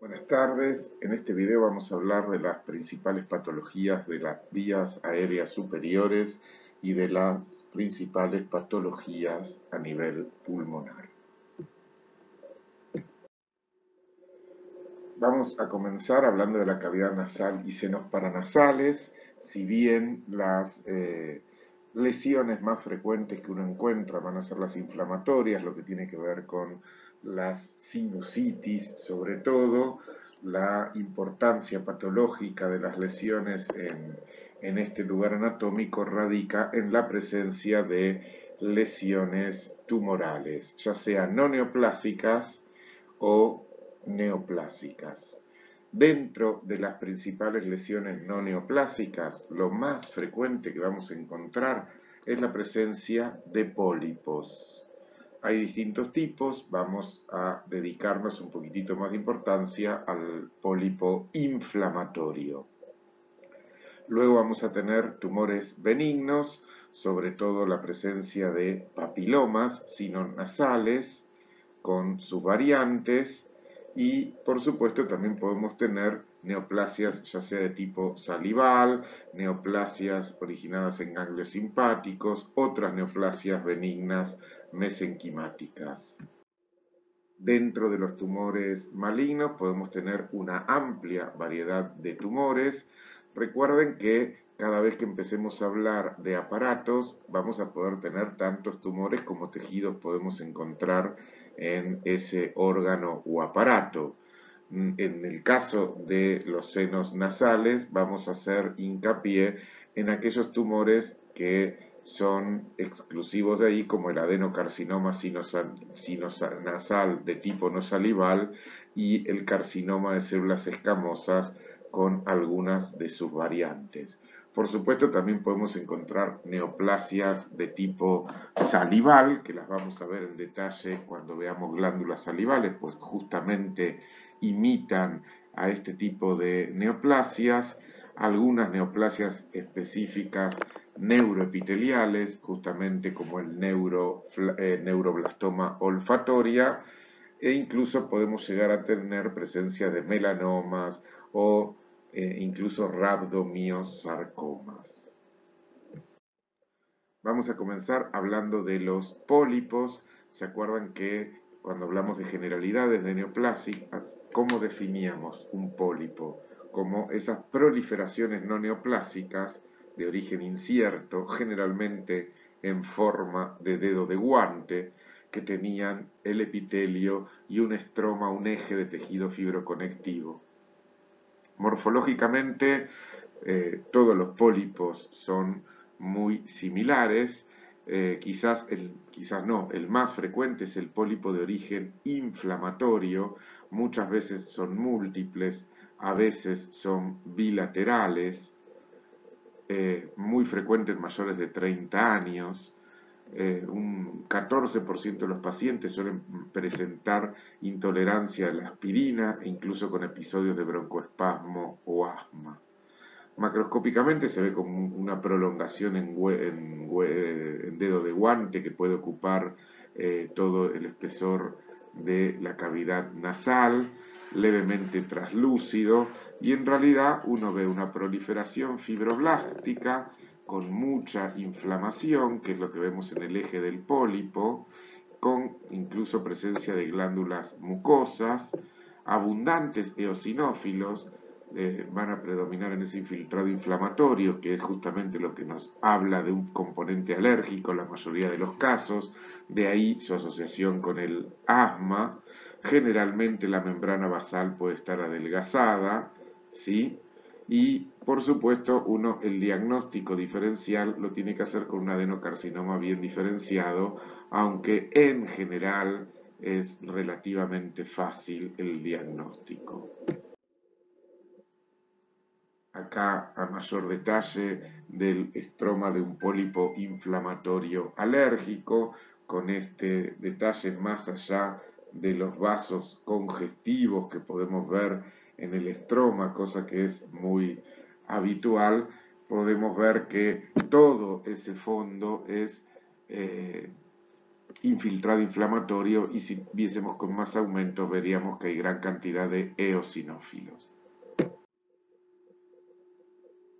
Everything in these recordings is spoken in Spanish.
Buenas tardes, en este video vamos a hablar de las principales patologías de las vías aéreas superiores y de las principales patologías a nivel pulmonar. Vamos a comenzar hablando de la cavidad nasal y senos paranasales, si bien las lesiones más frecuentes que uno encuentra van a ser las inflamatorias, lo que tiene que ver con las sinusitis, sobre todo la importancia patológica de las lesiones en este lugar anatómico radica en la presencia de lesiones tumorales, ya sean no neoplásicas o neoplásicas. Dentro de las principales lesiones no neoplásicas, lo más frecuente que vamos a encontrar es la presencia de pólipos. Hay distintos tipos, vamos a dedicarnos un poquitito más de importancia al pólipo inflamatorio. Luego vamos a tener tumores benignos, sobre todo la presencia de papilomas sinonasales con sus variantes y por supuesto también podemos tener neoplasias ya sea de tipo salival, neoplasias originadas en ganglios simpáticos, otras neoplasias benignas mesenquimáticas. Dentro de los tumores malignos podemos tener una amplia variedad de tumores. Recuerden que cada vez que empecemos a hablar de aparatos vamos a poder tener tantos tumores como tejidos podemos encontrar en ese órgano o aparato. En el caso de los senos nasales vamos a hacer hincapié en aquellos tumores que son exclusivos de ahí, como el adenocarcinoma sinonasal de tipo no salival y el carcinoma de células escamosas con algunas de sus variantes. Por supuesto, también podemos encontrar neoplasias de tipo salival, que las vamos a ver en detalle cuando veamos glándulas salivales, pues justamente imitan a este tipo de neoplasias, algunas neoplasias específicas neuroepiteliales, justamente como el neuroblastoma olfatoria, e incluso podemos llegar a tener presencia de melanomas o incluso rhabdomiosarcomas. Vamos a comenzar hablando de los pólipos. ¿Se acuerdan que cuando hablamos de generalidades de neoplásicas, cómo definíamos un pólipo? Como esas proliferaciones no neoplásicas de origen incierto, generalmente en forma de dedo de guante, que tenían el epitelio y un estroma, un eje de tejido fibroconectivo. Morfológicamente, todos los pólipos son muy similares. Quizás no, el más frecuente es el pólipo de origen inflamatorio. Muchas veces son múltiples, a veces son bilaterales, muy frecuentes mayores de 30 años. Un 14% de los pacientes suelen presentar intolerancia a la aspirina, incluso con episodios de broncoespasmo o asma. Macroscópicamente se ve como una prolongación en dedo de guante que puede ocupar todo el espesor de la cavidad nasal, levemente traslúcido, y en realidad uno ve una proliferación fibroblástica con mucha inflamación, que es lo que vemos en el eje del pólipo, con incluso presencia de glándulas mucosas, abundantes eosinófilos, van a predominar en ese infiltrado inflamatorio, que es justamente lo que nos habla de un componente alérgico en la mayoría de los casos, de ahí su asociación con el asma. Generalmente la membrana basal puede estar adelgazada, ¿sí? Y por supuesto el diagnóstico diferencial lo tiene que hacer con un adenocarcinoma bien diferenciado, aunque en general es relativamente fácil el diagnóstico. Acá a mayor detalle del estroma de un pólipo inflamatorio alérgico, con este detalle más allá de los vasos congestivos que podemos ver en el estroma, cosa que es muy habitual. Podemos ver que todo ese fondo es infiltrado inflamatorio, y si viésemos con más aumentos veríamos que hay gran cantidad de eosinófilos.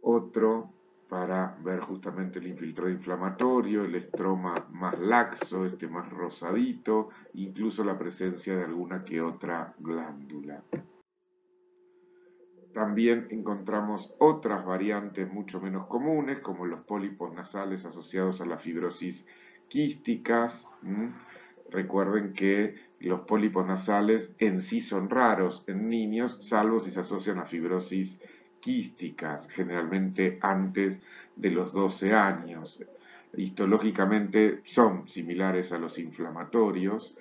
Otro para ver justamente el infiltrado inflamatorio, el estroma más laxo, más rosadito, incluso la presencia de alguna que otra glándula. También encontramos otras variantes mucho menos comunes, como los pólipos nasales asociados a la fibrosis quísticas. Recuerden que los pólipos nasales en sí son raros en niños, salvo si se asocian a fibrosis quísticas, generalmente antes de los 12 años. Histológicamente son similares a los inflamatorios,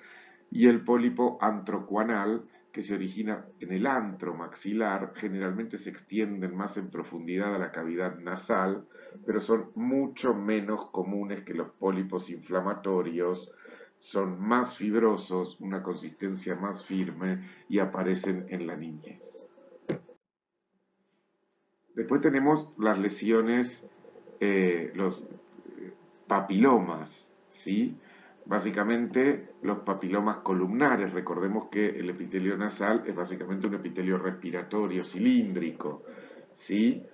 y el pólipo antrocuanal, que se origina en el antro maxilar, generalmente se extienden más en profundidad a la cavidad nasal, pero son mucho menos comunes que los pólipos inflamatorios, son más fibrosos, una consistencia más firme y aparecen en la niñez. Después tenemos las lesiones, los papilomas, ¿sí? Básicamente los papilomas columnares. Recordemos que el epitelio nasal es básicamente un epitelio respiratorio cilíndrico, ¿sí?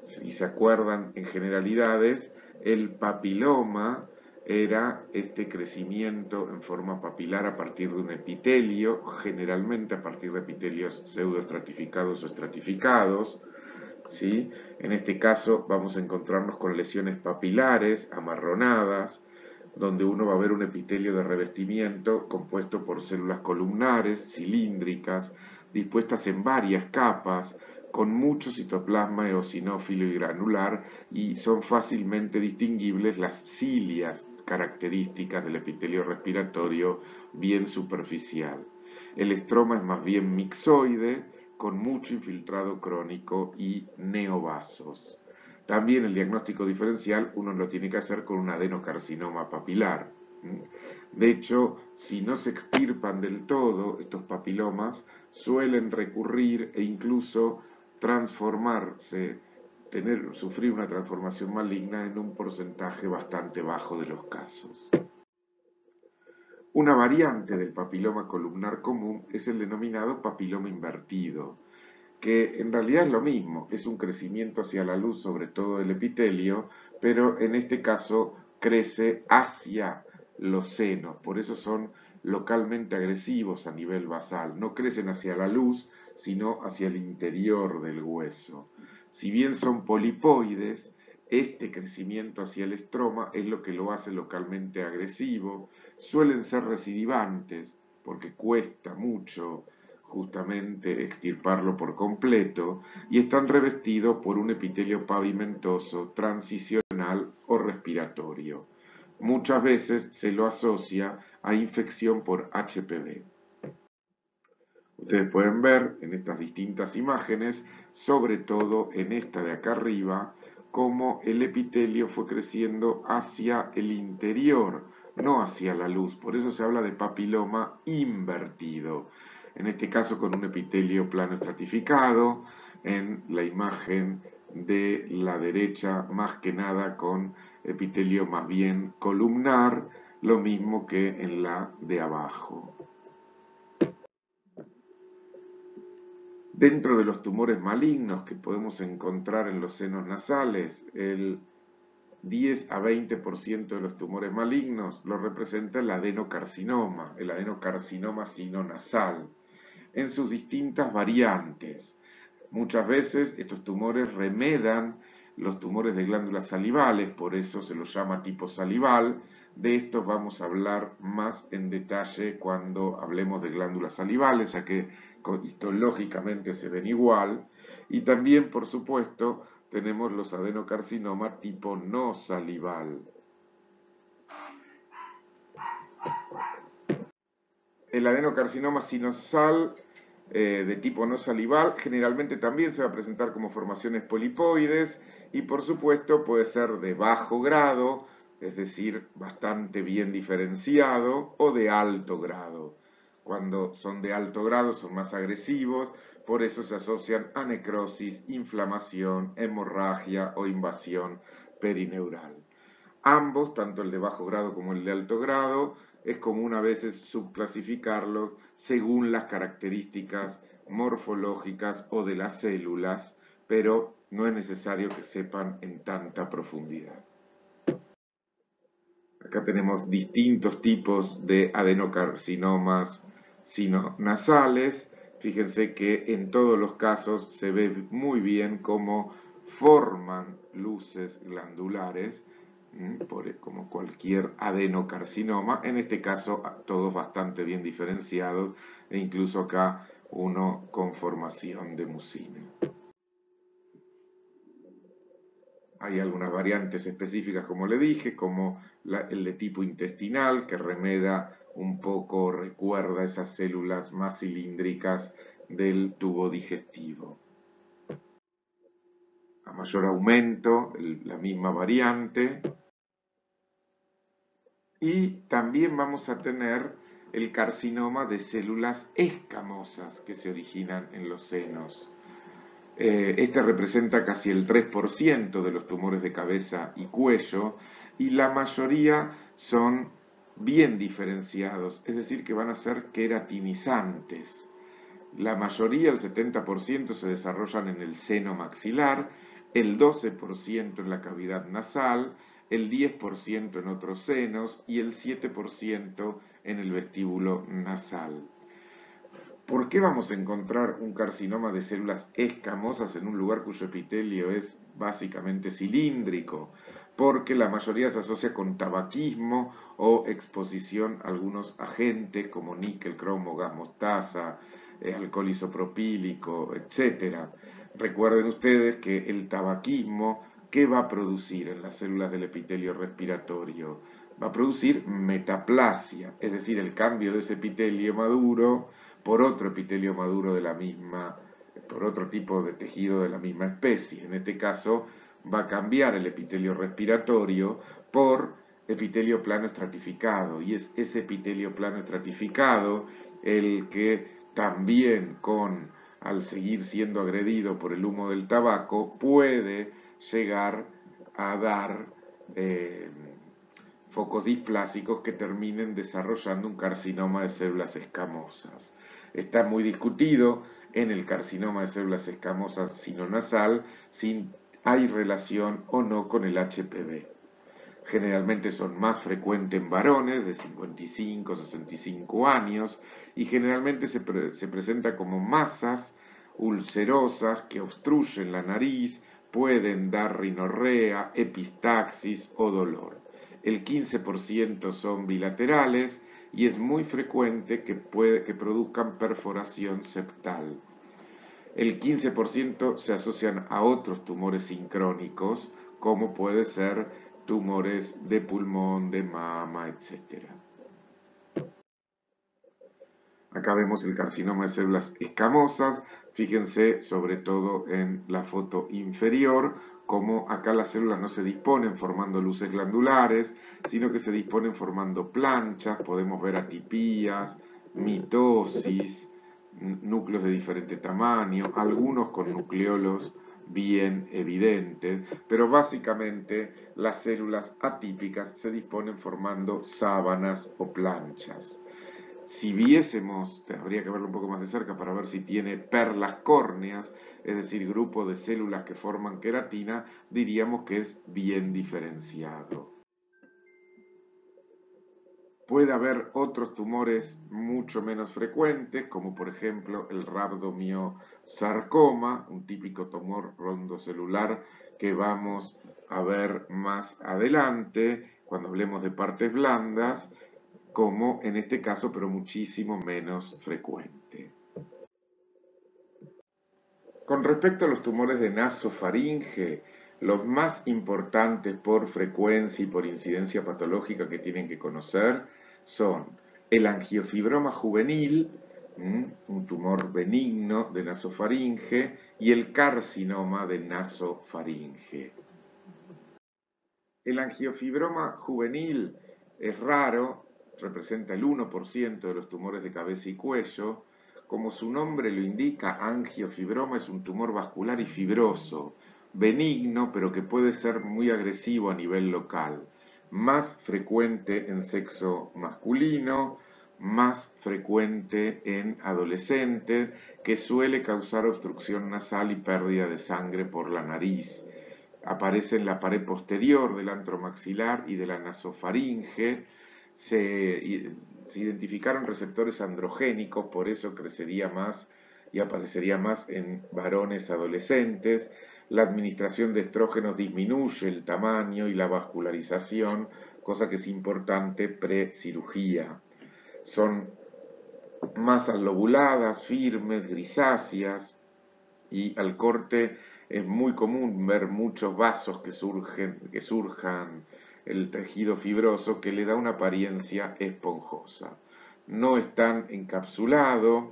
Si se acuerdan en generalidades, el papiloma era este crecimiento en forma papilar a partir de un epitelio, generalmente a partir de epitelios pseudoestratificados o estratificados, ¿sí? En este caso vamos a encontrarnos con lesiones papilares amarronadas, donde uno va a ver un epitelio de revestimiento compuesto por células columnares, cilíndricas, dispuestas en varias capas, con mucho citoplasma eosinófilo y granular, y son fácilmente distinguibles las cilias características del epitelio respiratorio bien superficial. El estroma es más bien mixoide, con mucho infiltrado crónico y neovasos. También el diagnóstico diferencial uno lo tiene que hacer con un adenocarcinoma papilar. De hecho, si no se extirpan del todo, estos papilomas suelen recurrir e incluso transformarse, sufrir una transformación maligna en un porcentaje bastante bajo de los casos. Una variante del papiloma columnar común es el denominado papiloma invertido, que en realidad es lo mismo, es un crecimiento hacia la luz sobre todo del epitelio, pero en este caso crece hacia los senos, por eso son localmente agresivos a nivel basal, no crecen hacia la luz, sino hacia el interior del hueso. Si bien son polipoides, este crecimiento hacia el estroma es lo que lo hace localmente agresivo. Suelen ser recidivantes porque cuesta mucho justamente extirparlo por completo, y están revestidos por un epitelio pavimentoso, transicional o respiratorio. Muchas veces se lo asocia a infección por HPV. Ustedes pueden ver en estas distintas imágenes, sobre todo en esta de acá arriba, cómo el epitelio fue creciendo hacia el interior, no hacia la luz. Por eso se habla de papiloma invertido. En este caso con un epitelio plano estratificado, en la imagen de la derecha más que nada con epitelio más bien columnar, lo mismo que en la de abajo. Dentro de los tumores malignos que podemos encontrar en los senos nasales, el 10 a 20% de los tumores malignos lo representa el adenocarcinoma sinonasal, en sus distintas variantes. Muchas veces estos tumores remedan los tumores de glándulas salivales, por eso se los llama tipo salival. De estos vamos a hablar más en detalle cuando hablemos de glándulas salivales, ya que histológicamente se ven igual. Y también, por supuesto, tenemos los adenocarcinomas tipo no salival. El adenocarcinoma sinusal de tipo no salival generalmente también se va a presentar como formaciones polipoides, y por supuesto puede ser de bajo grado, es decir, bastante bien diferenciado, o de alto grado. Cuando son de alto grado son más agresivos, por eso se asocian a necrosis, inflamación, hemorragia o invasión perineural. Ambos, tanto el de bajo grado como el de alto grado, es común a veces subclasificarlos según las características morfológicas o de las células, pero no es necesario que sepan en tanta profundidad. Acá tenemos distintos tipos de adenocarcinomas sinonasales. Fíjense que en todos los casos se ve muy bien cómo forman luces glandulares, como cualquier adenocarcinoma. En este caso, todos bastante bien diferenciados e incluso acá uno con formación de mucina. Hay algunas variantes específicas, como le dije, como el de tipo intestinal, que remeda un poco, recuerda esas células más cilíndricas del tubo digestivo. A mayor aumento, la misma variante. Y también vamos a tener el carcinoma de células escamosas que se originan en los senos. Este representa casi el 3% de los tumores de cabeza y cuello y la mayoría son bien diferenciados, es decir, que van a ser queratinizantes. La mayoría, el 70%, se desarrollan en el seno maxilar, el 12% en la cavidad nasal, el 10% en otros senos y el 7% en el vestíbulo nasal. ¿Por qué vamos a encontrar un carcinoma de células escamosas en un lugar cuyo epitelio es básicamente cilíndrico? Porque la mayoría se asocia con tabaquismo o exposición a algunos agentes como níquel, cromo, gas mostaza, alcohol isopropílico, etc. Recuerden ustedes que el tabaquismo, ¿qué va a producir en las células del epitelio respiratorio? Va a producir metaplasia, es decir, el cambio de ese epitelio maduro por otro epitelio maduro de la misma, por otro tipo de tejido de la misma especie. En este caso va a cambiar el epitelio respiratorio por epitelio plano estratificado, y es ese epitelio plano estratificado el que también al seguir siendo agredido por el humo del tabaco puede llegar a dar focos displásicos que terminen desarrollando un carcinoma de células escamosas. Está muy discutido en el carcinoma de células escamosas sinonasal si hay relación o no con el HPV. Generalmente son más frecuentes en varones de 55 65 años y generalmente se presenta como masas ulcerosas que obstruyen la nariz, pueden dar rinorrea, epistaxis o dolor. El 15% son bilaterales y es muy frecuente que produzcan perforación septal. El 15% se asocian a otros tumores sincrónicos, como puede ser tumores de pulmón, de mama, etc. Acá vemos el carcinoma de células escamosas. Fíjense sobre todo en la foto inferior, como acá las células no se disponen formando luces glandulares, sino que se disponen formando planchas. Podemos ver atipías, mitosis, núcleos de diferente tamaño, algunos con nucleolos bien evidentes, pero básicamente las células atípicas se disponen formando sábanas o planchas. Si viésemos, habría que verlo un poco más de cerca para ver si tiene perlas córneas, es decir, grupo de células que forman queratina, diríamos que es bien diferenciado. Puede haber otros tumores mucho menos frecuentes, como por ejemplo el rhabdomiosarcoma, un típico tumor rondocelular que vamos a ver más adelante cuando hablemos de partes blandas, como en este caso, pero muchísimo menos frecuente. Con respecto a los tumores de nasofaringe, los más importantes por frecuencia y por incidencia patológica que tienen que conocer son el angiofibroma juvenil, un tumor benigno de nasofaringe, y el carcinoma de nasofaringe. El angiofibroma juvenil es raro, representa el 1% de los tumores de cabeza y cuello. Como su nombre lo indica, angiofibroma es un tumor vascular y fibroso, benigno, pero que puede ser muy agresivo a nivel local. más frecuente en sexo masculino, más frecuente en adolescentes, que suele causar obstrucción nasal y pérdida de sangre por la nariz. Aparece en la pared posterior del antro maxilar y de la nasofaringe. Se identificaron receptores androgénicos, por eso crecería más y aparecería más en varones adolescentes. La administración de estrógenos disminuye el tamaño y la vascularización, cosa que es importante pre-cirugía. Son masas lobuladas, firmes, grisáceas, y al corte es muy común ver muchos vasos que surjan el tejido fibroso, que le da una apariencia esponjosa. No están encapsulados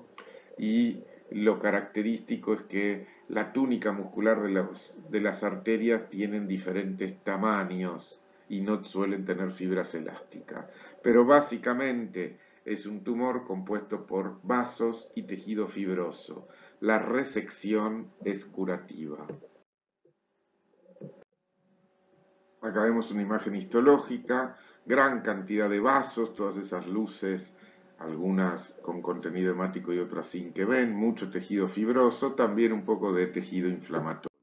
y lo característico es que la túnica muscular de las arterias tienen diferentes tamaños y no suelen tener fibras elásticas. Pero básicamente es un tumor compuesto por vasos y tejido fibroso. La resección es curativa. Acá vemos una imagen histológica, gran cantidad de vasos, todas esas luces, algunas con contenido hemático y otras sin que ven, mucho tejido fibroso, también un poco de tejido inflamatorio.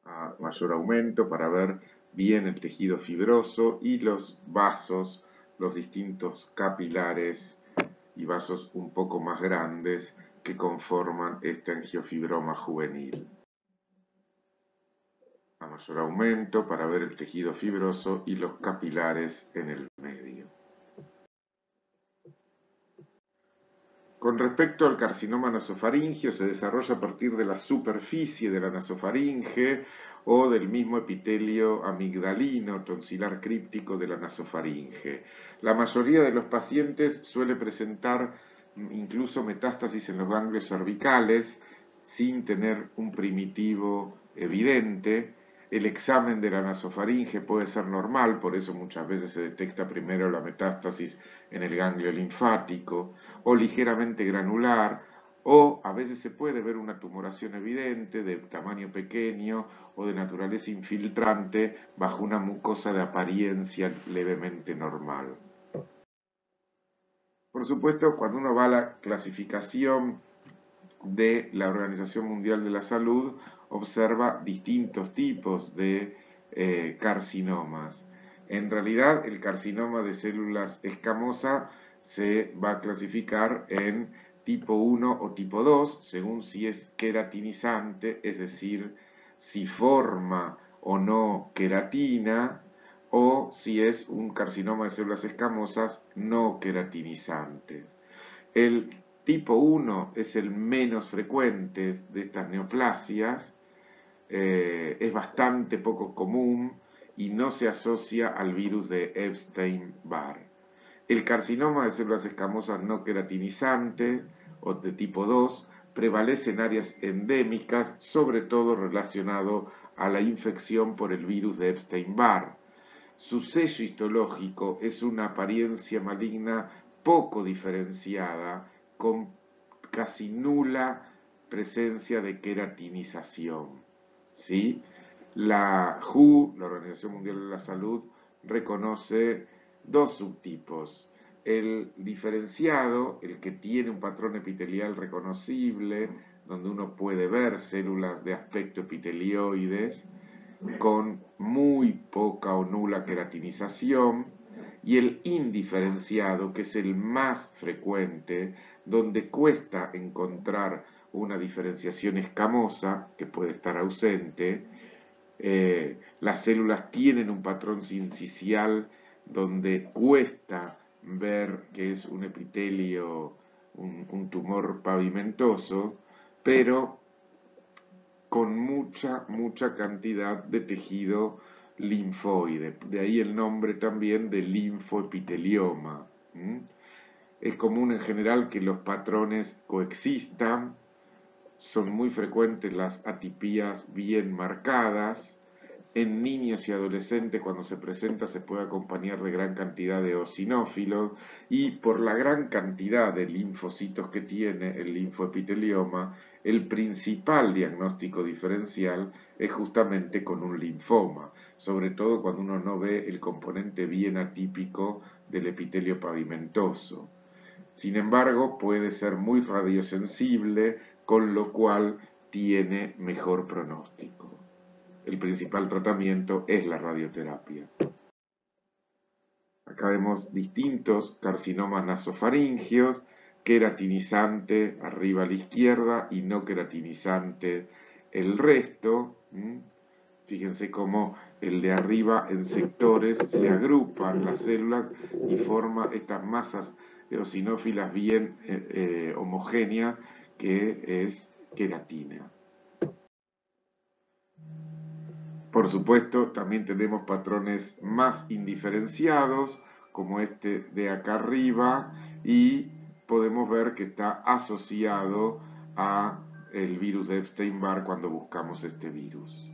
A mayor aumento para ver bien el tejido fibroso y los vasos, los distintos capilares y vasos un poco más grandes que conforman este angiofibroma juvenil. A mayor aumento para ver el tejido fibroso y los capilares en el medio. Con respecto al carcinoma nasofaríngeo, se desarrolla a partir de la superficie de la nasofaringe o del mismo epitelio amigdalino tonsilar críptico de la nasofaringe. La mayoría de los pacientes suele presentar incluso metástasis en los ganglios cervicales sin tener un primitivo evidente. El examen de la nasofaringe puede ser normal, por eso muchas veces se detecta primero la metástasis en el ganglio linfático, o ligeramente granular, o a veces se puede ver una tumoración evidente de tamaño pequeño o de naturaleza infiltrante bajo una mucosa de apariencia levemente normal. Por supuesto, cuando uno va a la clasificación de la Organización Mundial de la Salud, observa distintos tipos de carcinomas. En realidad, el carcinoma de células escamosas se va a clasificar en tipo 1 o tipo 2, según si es queratinizante, es decir, si forma o no queratina, o si es un carcinoma de células escamosas no queratinizante. El tipo 1 es el menos frecuente de estas neoplasias, es bastante poco común y no se asocia al virus de Epstein-Barr. El carcinoma de células escamosas no queratinizante o de tipo 2 prevalece en áreas endémicas, sobre todo relacionado a la infección por el virus de Epstein-Barr. Su sello histológico es una apariencia maligna poco diferenciada, con casi nula presencia de queratinización. ¿Sí? La WHO, la Organización Mundial de la Salud, reconoce dos subtipos. El diferenciado, el que tiene un patrón epitelial reconocible, donde uno puede ver células de aspecto epitelioides, con muy poca o nula queratinización, y el indiferenciado, que es el más frecuente, donde cuesta encontrar una diferenciación escamosa, que puede estar ausente. Las células tienen un patrón sincicial donde cuesta ver que es un epitelio, un tumor pavimentoso, pero con mucha cantidad de tejido linfoide. De ahí el nombre también de linfoepitelioma. Es común en general que los patrones coexistan, son muy frecuentes las atipías bien marcadas, En niños y adolescentes, cuando se presenta, se puede acompañar de gran cantidad de eosinófilos y por la gran cantidad de linfocitos que tiene el linfoepitelioma, el principal diagnóstico diferencial es justamente con un linfoma, sobre todo cuando uno no ve el componente bien atípico del epitelio pavimentoso. Sin embargo, puede ser muy radiosensible, con lo cual tiene mejor pronóstico. El principal tratamiento es la radioterapia. Acá vemos distintos carcinomas nasofaringeos, queratinizante arriba a la izquierda y no queratinizante el resto. Fíjense cómo el de arriba en sectores se agrupan las células y forma estas masas eosinófilas bien homogéneas que es queratina. Por supuesto, también tenemos patrones más indiferenciados, como este de acá arriba, y podemos ver que está asociado a el virus de Epstein-Barr cuando buscamos este virus.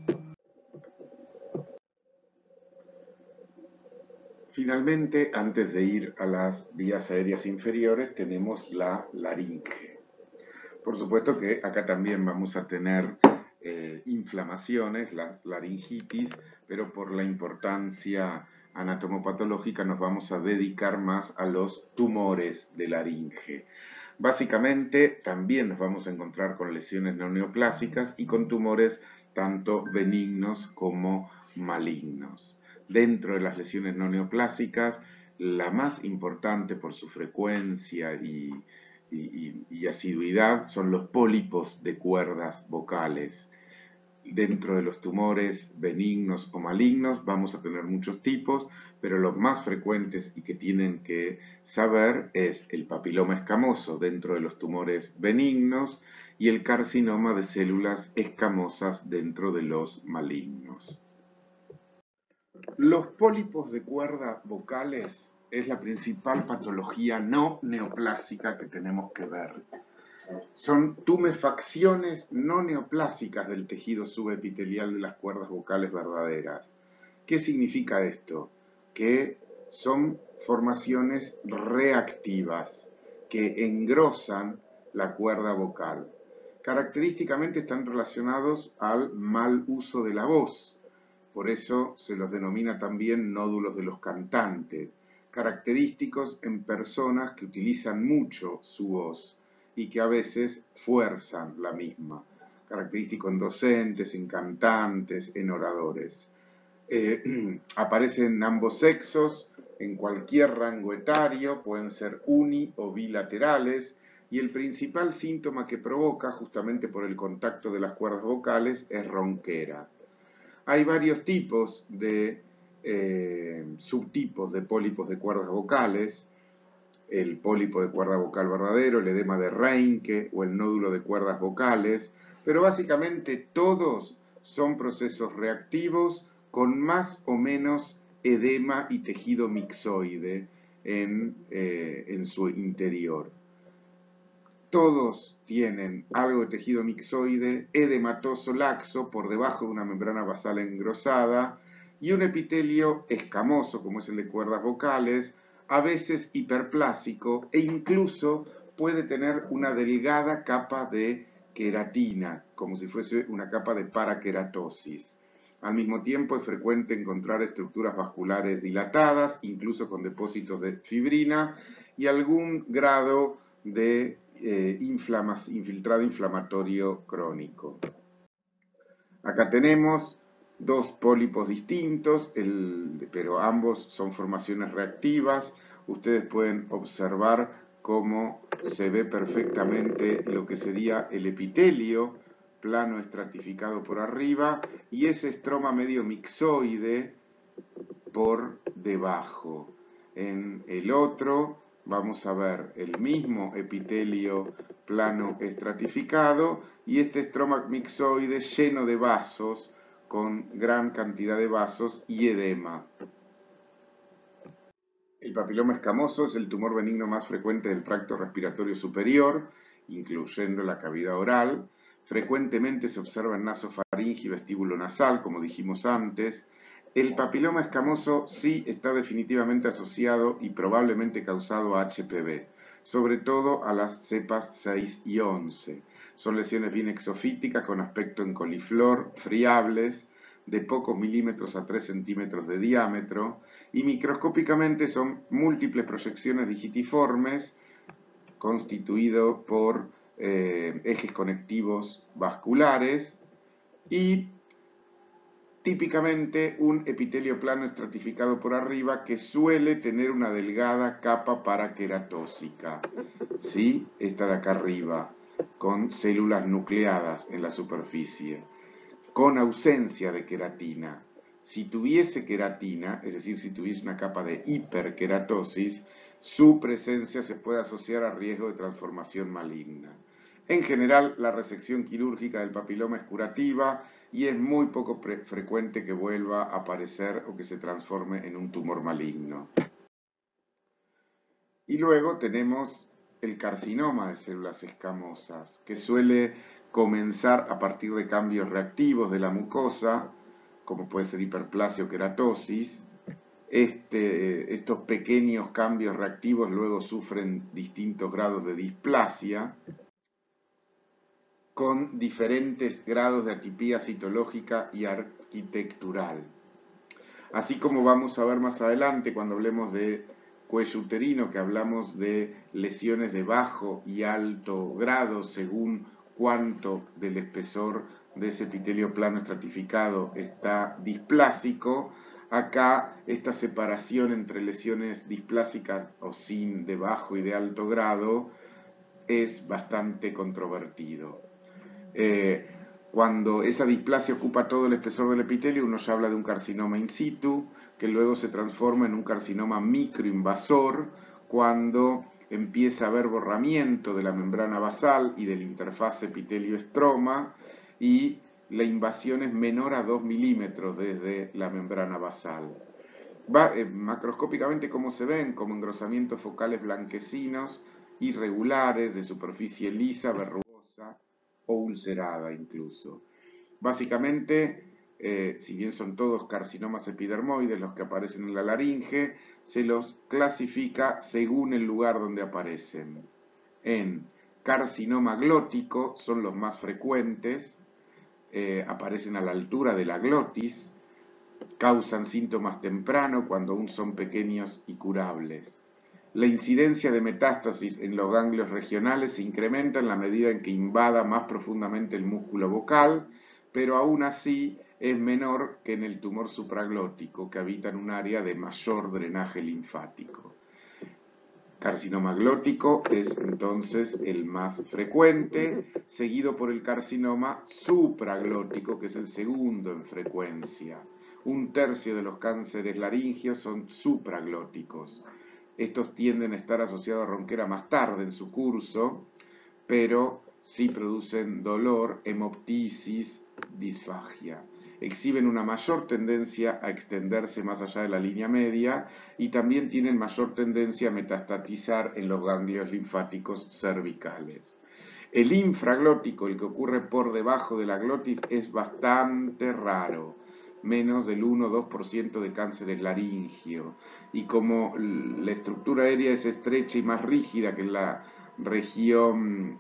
Finalmente, antes de ir a las vías aéreas inferiores, tenemos la laringe. Por supuesto que acá también vamos a tener inflamaciones, la laringitis, pero por la importancia anatomopatológica nos vamos a dedicar más a los tumores de laringe. Básicamente también nos vamos a encontrar con lesiones no neoplásicas y con tumores tanto benignos como malignos. Dentro de las lesiones no neoplásicas, la más importante por su frecuencia y asiduidad son los pólipos de cuerdas vocales. Dentro de los tumores benignos o malignos vamos a tener muchos tipos, pero los más frecuentes y que tienen que saber es el papiloma escamoso dentro de los tumores benignos y el carcinoma de células escamosas dentro de los malignos. Los pólipos de cuerda vocales es la principal patología no neoplásica que tenemos que ver. Son tumefacciones no neoplásicas del tejido subepitelial de las cuerdas vocales verdaderas. ¿Qué significa esto? Que son formaciones reactivas que engrosan la cuerda vocal. Característicamente están relacionados al mal uso de la voz. Por eso se los denomina también nódulos de los cantantes, característicos en personas que utilizan mucho su voz y que a veces fuerzan la misma, característico en docentes, en cantantes, en oradores. Aparecen en ambos sexos, en cualquier rango etario, pueden ser uni o bilaterales, y el principal síntoma que provoca, justamente por el contacto de las cuerdas vocales, es ronquera. Hay varios tipos de subtipos de pólipos de cuerdas vocales, el pólipo de cuerda vocal verdadero, el edema de Reinke o el nódulo de cuerdas vocales, pero básicamente todos son procesos reactivos con más o menos edema y tejido mixoide en su interior. Todos tienen algo de tejido mixoide, edematoso laxo por debajo de una membrana basal engrosada y un epitelio escamoso, como es el de cuerdas vocales, a veces hiperplásico e incluso puede tener una delgada capa de queratina, como si fuese una capa de paraqueratosis. Al mismo tiempo es frecuente encontrar estructuras vasculares dilatadas, incluso con depósitos de fibrina y algún grado de infiltrado inflamatorio crónico. Acá tenemos dos pólipos distintos, pero ambos son formaciones reactivas. Ustedes pueden observar cómo se ve perfectamente lo que sería el epitelio, plano estratificado por arriba, y ese estroma medio mixoide por debajo. En el otro vamos a ver el mismo epitelio plano estratificado y este estroma mixoide lleno de vasos, con gran cantidad de vasos y edema. El papiloma escamoso es el tumor benigno más frecuente del tracto respiratorio superior, incluyendo la cavidad oral, Frecuentemente se observa en nasofaringe y vestíbulo nasal, como dijimos antes. El papiloma escamoso sí está definitivamente asociado y probablemente causado a HPV, sobre todo a las cepas 6 y 11. Son lesiones bien exofíticas con aspecto en coliflor, friables, de pocos milímetros a 3 centímetros de diámetro, y microscópicamente son múltiples proyecciones digitiformes constituido por ejes conectivos vasculares y típicamente un epitelio plano estratificado por arriba que suele tener una delgada capa paraqueratósica, ¿sí? Esta de acá arriba, con células nucleadas en la superficie, con ausencia de queratina. Si tuviese queratina, es decir, si tuviese una capa de hiperkeratosis, su presencia se puede asociar a riesgo de transformación maligna. En general, la resección quirúrgica del papiloma es curativa y es muy poco frecuente que vuelva a aparecer o que se transforme en un tumor maligno. Y luego tenemos el carcinoma de células escamosas, que suele comenzar a partir de cambios reactivos de la mucosa, como puede ser hiperplasia o queratosis. Estos pequeños cambios reactivos luego sufren distintos grados de displasia, con diferentes grados de atipía citológica y arquitectural. Así como vamos a ver más adelante cuando hablemos de cuello uterino, que hablamos de lesiones de bajo y alto grado según cuánto del espesor de ese epitelio plano estratificado está displásico. Acá esta separación entre lesiones displásicas o sin de bajo y de alto grado es bastante controvertido. Cuando esa displasia ocupa todo el espesor del epitelio, uno ya habla de un carcinoma in situ, que luego se transforma en un carcinoma microinvasor, cuando empieza a haber borramiento de la membrana basal y del interfaz epitelio-estroma, y la invasión es menor a 2 milímetros desde la membrana basal. Macroscópicamente, ¿cómo se ven? Como engrosamientos focales blanquecinos, irregulares, de superficie lisa, verrugosa o ulcerada incluso. Básicamente, si bien son todos carcinomas epidermoides los que aparecen en la laringe, se los clasifica según el lugar donde aparecen. En carcinoma glótico son los más frecuentes, aparecen a la altura de la glotis, causan síntomas temprano cuando aún son pequeños y curables. La incidencia de metástasis en los ganglios regionales se incrementa en la medida en que invada más profundamente el músculo vocal, pero aún así es menor que en el tumor supraglótico, que habita en un área de mayor drenaje linfático. Carcinoma glótico es entonces el más frecuente, seguido por el carcinoma supraglótico, que es el segundo en frecuencia. 1/3 de los cánceres laringios son supraglóticos. Estos tienden a estar asociados a ronquera más tarde en su curso, pero sí producen dolor, hemoptisis, disfagia. Exhiben una mayor tendencia a extenderse más allá de la línea media y también tienen mayor tendencia a metastatizar en los ganglios linfáticos cervicales. El infraglótico, el que ocurre por debajo de la glotis, es bastante raro, menos del 1-2% de cánceres laringio. Y como la estructura aérea es estrecha y más rígida que en la región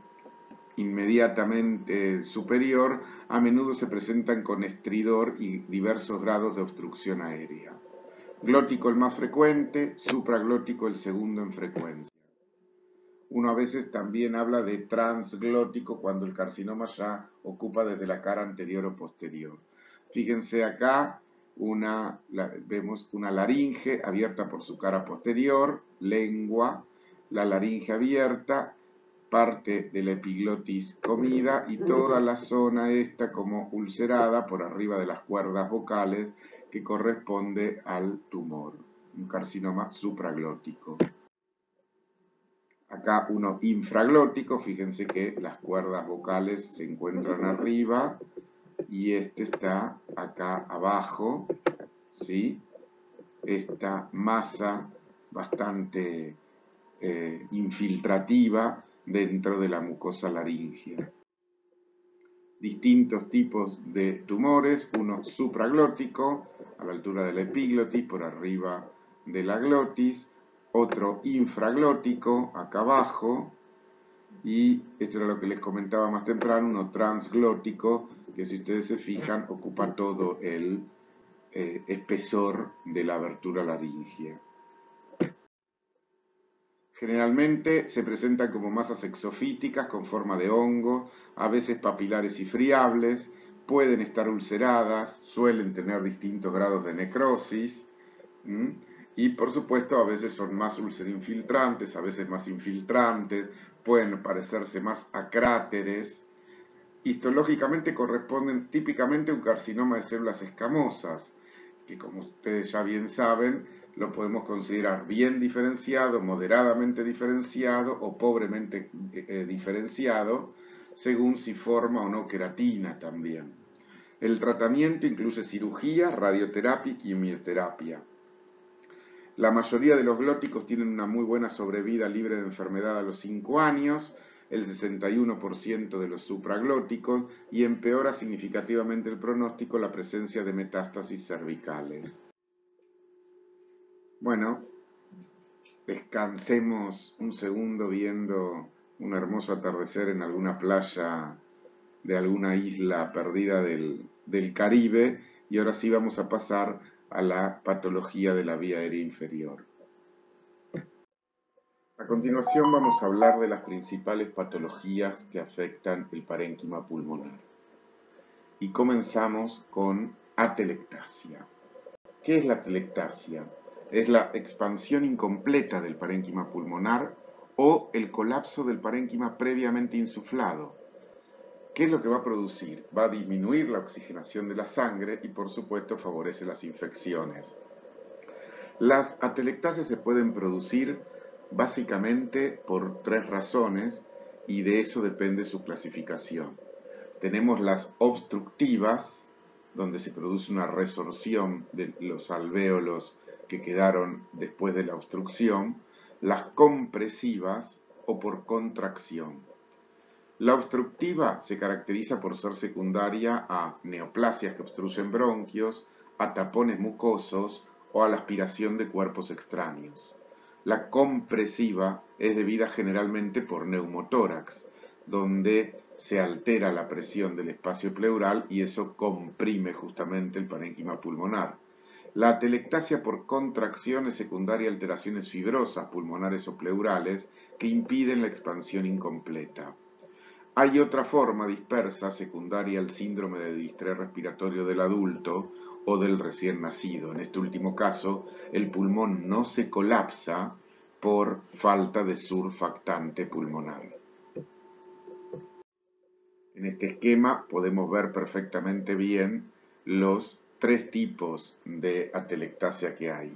inmediatamente superior, a menudo se presentan con estridor y diversos grados de obstrucción aérea. Glótico el más frecuente, supraglótico el segundo en frecuencia. Uno a veces también habla de transglótico cuando el carcinoma ya ocupa desde la cara anterior o posterior. Fíjense acá, vemos una laringe abierta por su cara posterior, lengua, la laringe abierta, parte de la epiglotis comida y toda la zona esta como ulcerada por arriba de las cuerdas vocales que corresponde al tumor, un carcinoma supraglótico. Acá uno infraglótico, fíjense que las cuerdas vocales se encuentran arriba y este está acá abajo, ¿sí? Esta masa bastante infiltrativa dentro de la mucosa laringea. distintos tipos de tumores, uno supraglótico, a la altura de la epiglotis, por arriba de la glotis, otro infraglótico, acá abajo, y esto era lo que les comentaba más temprano, uno transglótico, que si ustedes se fijan ocupa todo el espesor de la abertura laringea. Generalmente se presentan como masas exofíticas con forma de hongo, a veces papilares y friables, pueden estar ulceradas, suelen tener distintos grados de necrosis, y por supuesto a veces son más ulcerinfiltrantes, a veces más infiltrantes, pueden parecerse más a cráteres. Histológicamente corresponden típicamente a un carcinoma de células escamosas, que como ustedes ya bien saben, lo podemos considerar bien diferenciado, moderadamente diferenciado o pobremente diferenciado, según si forma o no queratina también. El tratamiento incluye cirugía, radioterapia y quimioterapia. La mayoría de los glóticos tienen una muy buena sobrevida libre de enfermedad a los 5 años, el 61% de los supraglóticos, y empeora significativamente el pronóstico la presencia de metástasis cervicales. Bueno, descansemos un segundo viendo un hermoso atardecer en alguna playa de alguna isla perdida del Caribe, y ahora sí vamos a pasar a la patología de la vía aérea inferior. A continuación vamos a hablar de las principales patologías que afectan el parénquima pulmonar. Y comenzamos con atelectasia. ¿Qué es la atelectasia? Es la expansión incompleta del parénquima pulmonar o el colapso del parénquima previamente insuflado. ¿Qué es lo que va a producir? Va a disminuir la oxigenación de la sangre y por supuesto favorece las infecciones. Las atelectasias se pueden producir básicamente por 3 razones y de eso depende su clasificación. Tenemos las obstructivas, donde se produce una resorción de los alvéolos que quedaron después de la obstrucción, las compresivas o por contracción. La obstructiva se caracteriza por ser secundaria a neoplasias que obstruyen bronquios, a tapones mucosos o a la aspiración de cuerpos extraños. La compresiva es debida generalmente por neumotórax, donde se altera la presión del espacio pleural y eso comprime justamente el parénquima pulmonar. La atelectasia por contracción es secundaria a alteraciones fibrosas pulmonares o pleurales que impiden la expansión incompleta. Hay otra forma dispersa secundaria al síndrome de distrés respiratorio del adulto o del recién nacido. En este último caso, el pulmón no se colapsa por falta de surfactante pulmonar. En este esquema podemos ver perfectamente bien los 3 tipos de atelectasia que hay.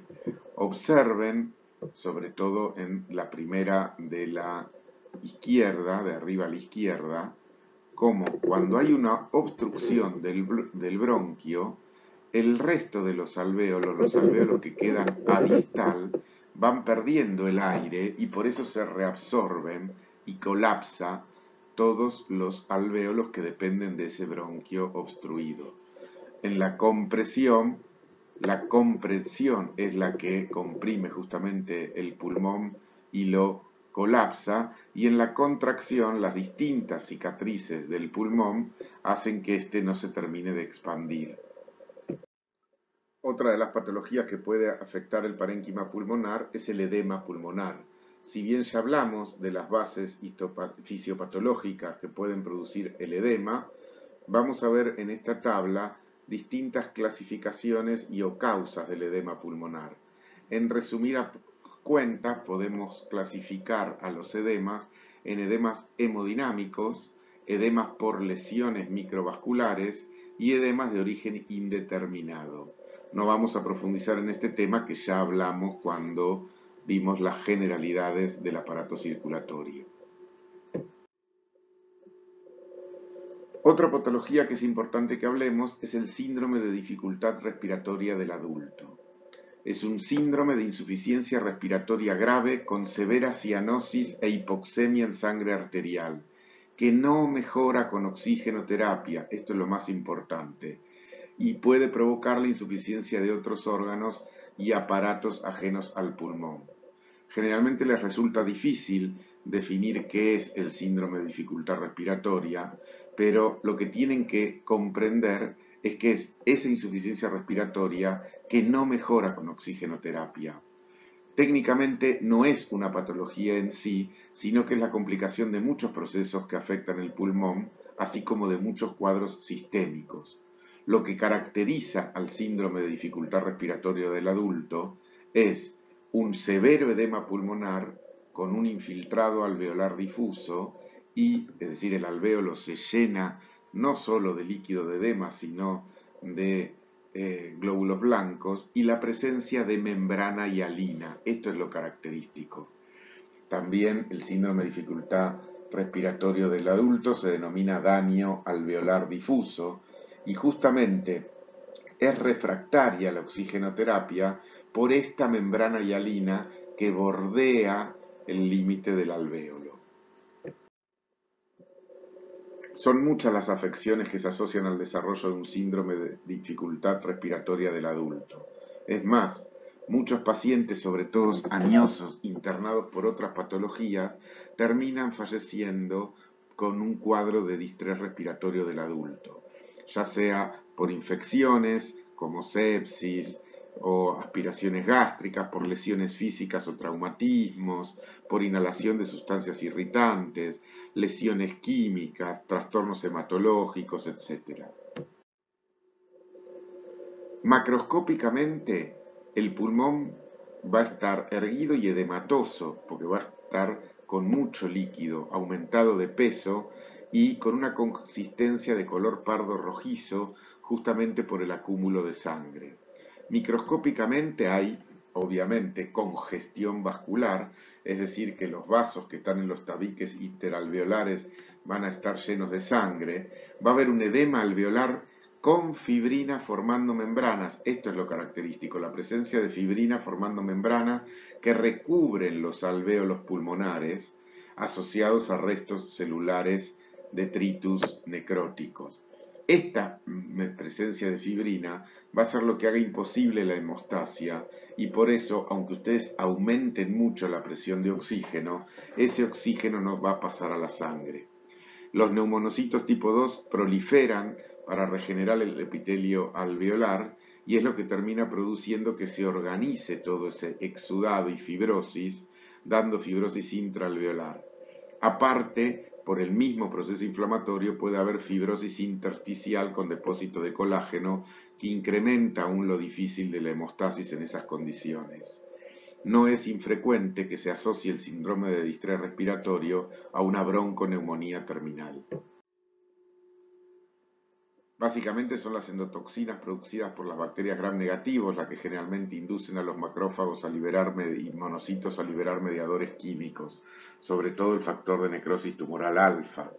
Observen, sobre todo en la primera de la izquierda, de arriba a la izquierda, como cuando hay una obstrucción del bronquio, el resto de los alvéolos que quedan a distal, van perdiendo el aire y por eso se reabsorben y colapsa todos los alvéolos que dependen de ese bronquio obstruido. En la comprensión es la que comprime justamente el pulmón y lo colapsa, y en la contracción las distintas cicatrices del pulmón hacen que éste no se termine de expandir. Otra de las patologías que puede afectar el parénquima pulmonar es el edema pulmonar. Si bien ya hablamos de las bases fisiopatológicas que pueden producir el edema, vamos a ver en esta tabla distintas clasificaciones y o causas del edema pulmonar. En resumida cuenta, podemos clasificar a los edemas en edemas hemodinámicos, edemas por lesiones microvasculares y edemas de origen indeterminado. No vamos a profundizar en este tema que ya hablamos cuando vimos las generalidades del aparato circulatorio. Otra patología que es importante que hablemos es el síndrome de dificultad respiratoria del adulto. Es un síndrome de insuficiencia respiratoria grave con severa cianosis e hipoxemia en sangre arterial, que no mejora con oxigenoterapia, esto es lo más importante, y puede provocar la insuficiencia de otros órganos y aparatos ajenos al pulmón. Generalmente les resulta difícil definir qué es el síndrome de dificultad respiratoria, pero lo que tienen que comprender es que es esa insuficiencia respiratoria que no mejora con oxigenoterapia. Técnicamente no es una patología en sí, sino que es la complicación de muchos procesos que afectan el pulmón, así como de muchos cuadros sistémicos. Lo que caracteriza al síndrome de dificultad respiratoria del adulto es un severo edema pulmonar con un infiltrado alveolar difuso y, es decir, el alvéolo se llena no solo de líquido de edema, sino de glóbulos blancos y la presencia de membrana hialina. Esto es lo característico. También el síndrome de dificultad respiratorio del adulto se denomina daño alveolar difuso y justamente es refractaria a la oxigenoterapia por esta membrana hialina que bordea el límite del alvéolo. Son muchas las afecciones que se asocian al desarrollo de un síndrome de dificultad respiratoria del adulto. Es más, muchos pacientes, sobre todo añosos, internados por otras patologías, terminan falleciendo con un cuadro de distrés respiratorio del adulto, ya sea por infecciones como sepsis o aspiraciones gástricas, por lesiones físicas o traumatismos, por inhalación de sustancias irritantes, lesiones químicas, trastornos hematológicos, etc. Macroscópicamente, el pulmón va a estar erguido y edematoso, porque va a estar con mucho líquido, aumentado de peso y con una consistencia de color pardo rojizo, justamente por el acúmulo de sangre. Microscópicamente hay, obviamente, congestión vascular, es decir, que los vasos que están en los tabiques interalveolares van a estar llenos de sangre. Va a haber un edema alveolar con fibrina formando membranas. Esto es lo característico, la presencia de fibrina formando membranas que recubren los alvéolos pulmonares asociados a restos celulares detritus necróticos. Esta presencia de fibrina va a ser lo que haga imposible la hemostasia y por eso, aunque ustedes aumenten mucho la presión de oxígeno, ese oxígeno no va a pasar a la sangre. Los neumonocitos tipo 2 proliferan para regenerar el epitelio alveolar y es lo que termina produciendo que se organice todo ese exudado y fibrosis, dando fibrosis intraalveolar. Aparte, por el mismo proceso inflamatorio puede haber fibrosis intersticial con depósito de colágeno que incrementa aún lo difícil de la hemostasis en esas condiciones. No es infrecuente que se asocie el síndrome de distrés respiratorio a una bronconeumonía terminal. Básicamente son las endotoxinas producidas por las bacterias gram negativos las que generalmente inducen a los macrófagos a liberar y monocitos a liberar mediadores químicos, sobre todo el factor de necrosis tumoral alfa.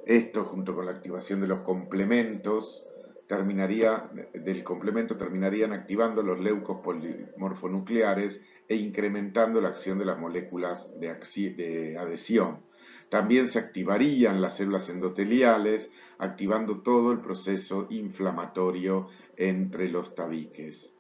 Esto, junto con la activación de los complementos, terminarían activando los leucos polimorfonucleares e incrementando la acción de las moléculas de adhesión. También se activarían las células endoteliales, activando todo el proceso inflamatorio entre los tabiques.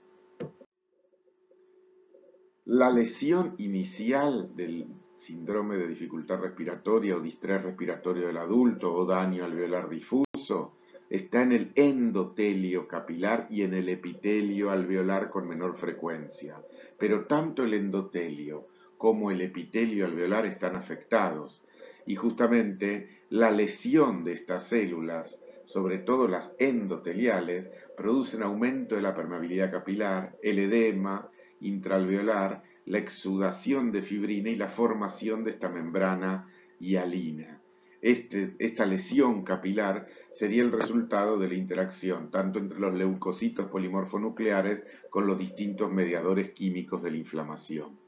La lesión inicial del síndrome de dificultad respiratoria o distrés respiratorio del adulto o daño alveolar difuso está en el endotelio capilar y en el epitelio alveolar con menor frecuencia, pero tanto el endotelio como el epitelio alveolar están afectados y justamente la lesión de estas células, sobre todo las endoteliales, producen aumento de la permeabilidad capilar, el edema intraalveolar, la exudación de fibrina y la formación de esta membrana hialina. Esta lesión capilar sería el resultado de la interacción tanto entre los leucocitos polimorfonucleares con los distintos mediadores químicos de la inflamación.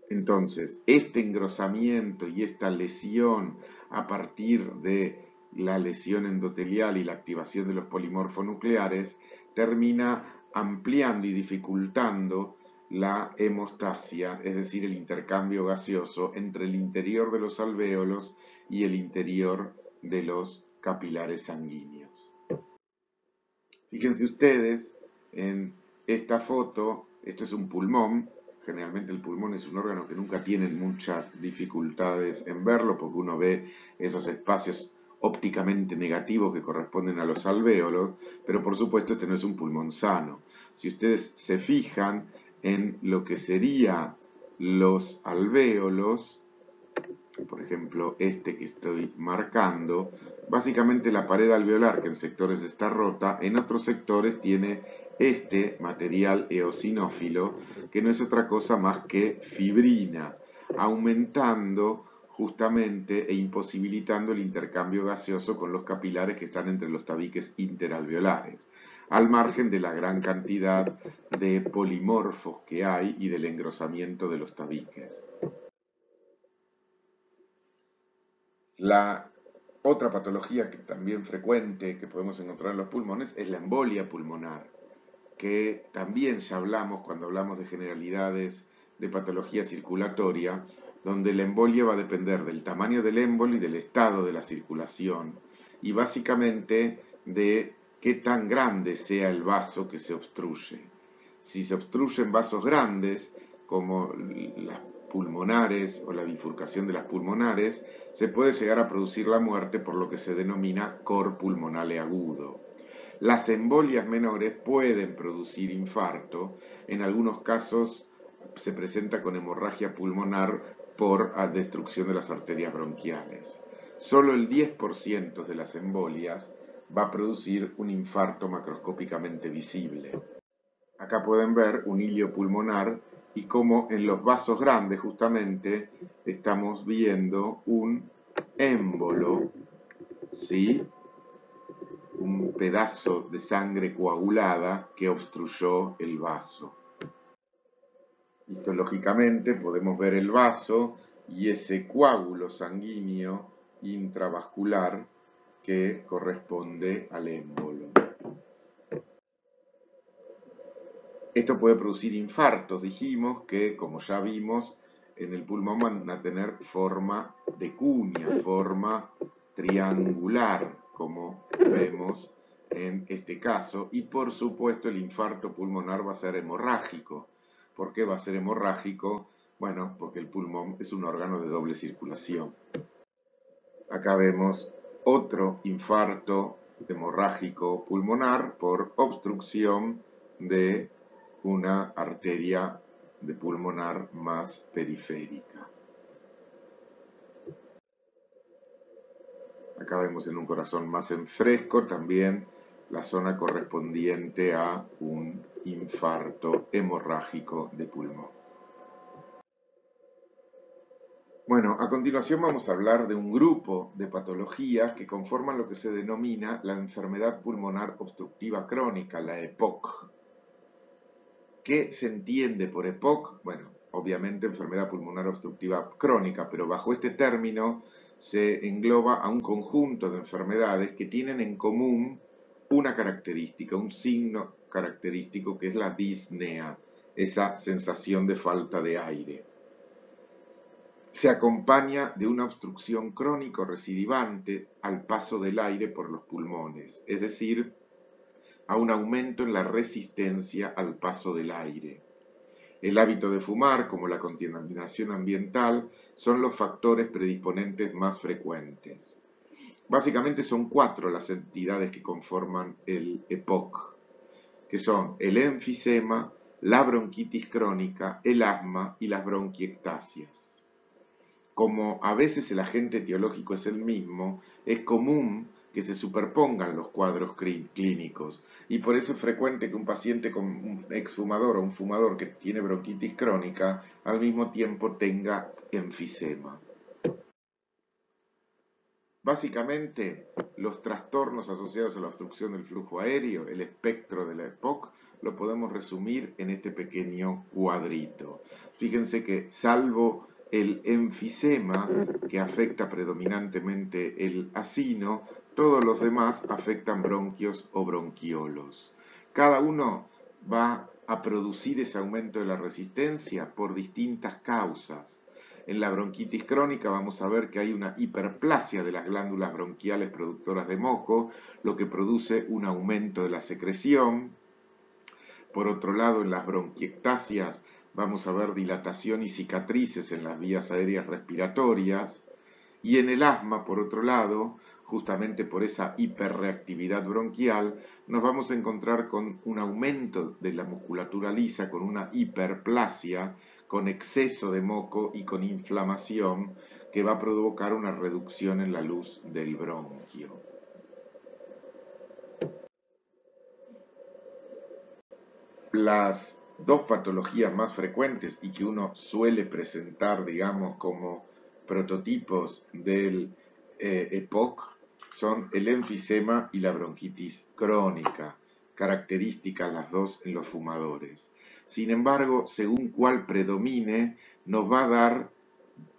Entonces, este engrosamiento y esta lesión a partir de la lesión endotelial y la activación de los polimorfonucleares termina ampliando y dificultando la hemostasia, es decir, el intercambio gaseoso entre el interior de los alvéolos y el interior de los capilares sanguíneos. Fíjense ustedes en esta foto, esto es un pulmón. Generalmente el pulmón es un órgano que nunca tienen muchas dificultades en verlo porque uno ve esos espacios ópticamente negativos que corresponden a los alvéolos, pero por supuesto este no es un pulmón sano. Si ustedes se fijan en lo que serían los alvéolos, por ejemplo este que estoy marcando, básicamente la pared alveolar que en sectores está rota, en otros sectores tiene este material eosinófilo, que no es otra cosa más que fibrina, aumentando justamente e imposibilitando el intercambio gaseoso con los capilares que están entre los tabiques interalveolares, al margen de la gran cantidad de polimorfos que hay y del engrosamiento de los tabiques. La otra patología que también frecuente que podemos encontrar en los pulmones es la embolia pulmonar, que también ya hablamos cuando hablamos de generalidades de patología circulatoria, donde la embolia va a depender del tamaño del émbolo y del estado de la circulación, y básicamente de qué tan grande sea el vaso que se obstruye. Si se obstruyen vasos grandes, como las pulmonares o la bifurcación de las pulmonares, se puede llegar a producir la muerte por lo que se denomina cor pulmonale agudo. Las embolias menores pueden producir infarto, en algunos casos se presenta con hemorragia pulmonar por destrucción de las arterias bronquiales. Solo el 10% de las embolias va a producir un infarto macroscópicamente visible. Acá pueden ver un hilio pulmonar y cómo en los vasos grandes justamente estamos viendo un émbolo, ¿sí? Un pedazo de sangre coagulada que obstruyó el vaso. Histológicamente podemos ver el vaso y ese coágulo sanguíneo intravascular que corresponde al émbolo. Esto puede producir infartos, dijimos que, como ya vimos, en el pulmón van a tener forma de cuña, forma triangular, como vemos en este caso, y por supuesto el infarto pulmonar va a ser hemorrágico. ¿Por qué va a ser hemorrágico? Bueno, porque el pulmón es un órgano de doble circulación. Acá vemos otro infarto hemorrágico pulmonar por obstrucción de una arteria de pulmonar más periférica. Acá vemos en un corazón más en fresco también la zona correspondiente a un infarto hemorrágico de pulmón. Bueno, a continuación vamos a hablar de un grupo de patologías que conforman lo que se denomina la enfermedad pulmonar obstructiva crónica, la EPOC. ¿Qué se entiende por EPOC? Bueno, obviamente enfermedad pulmonar obstructiva crónica, pero bajo este término se engloba a un conjunto de enfermedades que tienen en común una característica, un signo característico que es la disnea, esa sensación de falta de aire. Se acompaña de una obstrucción crónico recidivante al paso del aire por los pulmones, es decir, a un aumento en la resistencia al paso del aire. El hábito de fumar, como la contaminación ambiental, son los factores predisponentes más frecuentes. Básicamente son 4 las entidades que conforman el EPOC, que son el enfisema, la bronquitis crónica, el asma y las bronquiectasias. Como a veces el agente etiológico es el mismo, es común que se superpongan los cuadros clínicos y por eso es frecuente que un paciente con un exfumador o un fumador que tiene bronquitis crónica al mismo tiempo tenga enfisema. Básicamente, los trastornos asociados a la obstrucción del flujo aéreo, el espectro de la EPOC, lo podemos resumir en este pequeño cuadrito. Fíjense que salvo el enfisema, que afecta predominantemente el acino, todos los demás afectan bronquios o bronquiolos. Cada uno va a producir ese aumento de la resistencia? Por distintas causas. En la bronquitis crónica vamos a ver que hay una hiperplasia de las glándulas bronquiales productoras de moco, lo que produce un aumento de la secreción. Por otro lado, en las bronquiectasias vamos a ver dilatación y cicatrices en las vías aéreas respiratorias. Y en el asma, por otro lado, justamente por esa hiperreactividad bronquial, nos vamos a encontrar con un aumento de la musculatura lisa, con una hiperplasia, con exceso de moco y con inflamación que va a provocar una reducción en la luz del bronquio. Las dos patologías más frecuentes y que uno suele presentar, digamos, como prototipos del EPOC son el enfisema y la bronquitis crónica, características las dos en los fumadores. Sin embargo, según cuál predomine, nos va a dar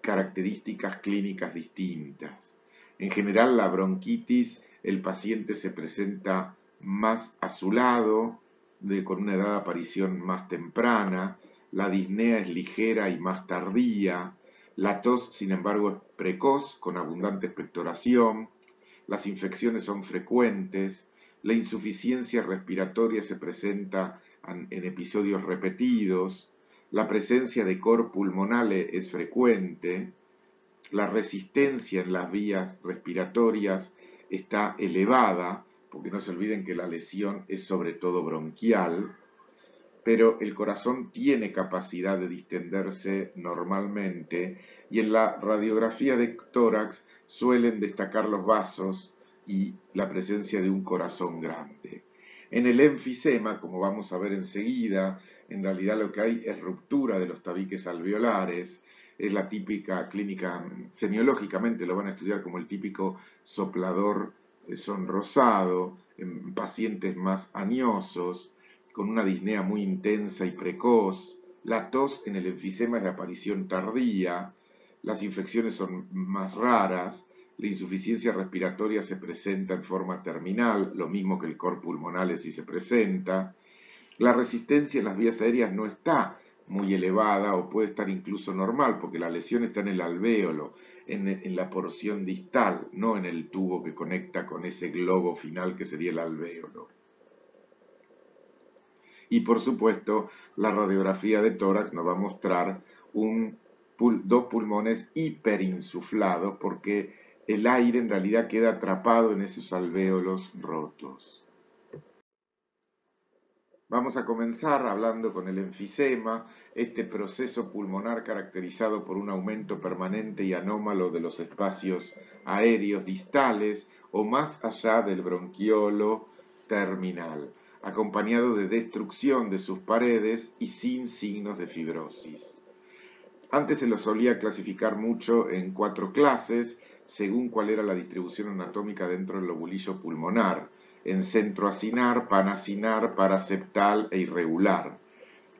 características clínicas distintas. En general, la bronquitis, el paciente se presenta más azulado, con una edad de aparición más temprana, la disnea es ligera y más tardía, la tos, sin embargo, es precoz, con abundante expectoración, las infecciones son frecuentes, la insuficiencia respiratoria se presenta en episodios repetidos, la presencia de cor pulmonale es frecuente, la resistencia en las vías respiratorias está elevada, porque no se olviden que la lesión es sobre todo bronquial, pero el corazón tiene capacidad de distenderse normalmente y en la radiografía de tórax suelen destacar los vasos y la presencia de un corazón grande. En el enfisema, como vamos a ver enseguida, en realidad lo que hay es ruptura de los tabiques alveolares, es la típica clínica, semiológicamente lo van a estudiar como el típico soplador sonrosado, en pacientes más añosos, con una disnea muy intensa y precoz. La tos en el enfisema es de aparición tardía, las infecciones son más raras, la insuficiencia respiratoria se presenta en forma terminal, lo mismo que el cor pulmonale si se presenta. La resistencia en las vías aéreas no está muy elevada o puede estar incluso normal, porque la lesión está en el alvéolo, en la porción distal, no en el tubo que conecta con ese globo final que sería el alvéolo. Y por supuesto, la radiografía de tórax nos va a mostrar dos pulmones hiperinsuflados porque el aire en realidad queda atrapado en esos alvéolos rotos. Vamos a comenzar hablando con el enfisema, este proceso pulmonar caracterizado por un aumento permanente y anómalo de los espacios aéreos distales o más allá del bronquiolo terminal, acompañado de destrucción de sus paredes y sin signos de fibrosis. Antes se lo solía clasificar mucho en 4 clases, según cuál era la distribución anatómica dentro del lobulillo pulmonar, en centroacinar, panacinar, paraseptal e irregular.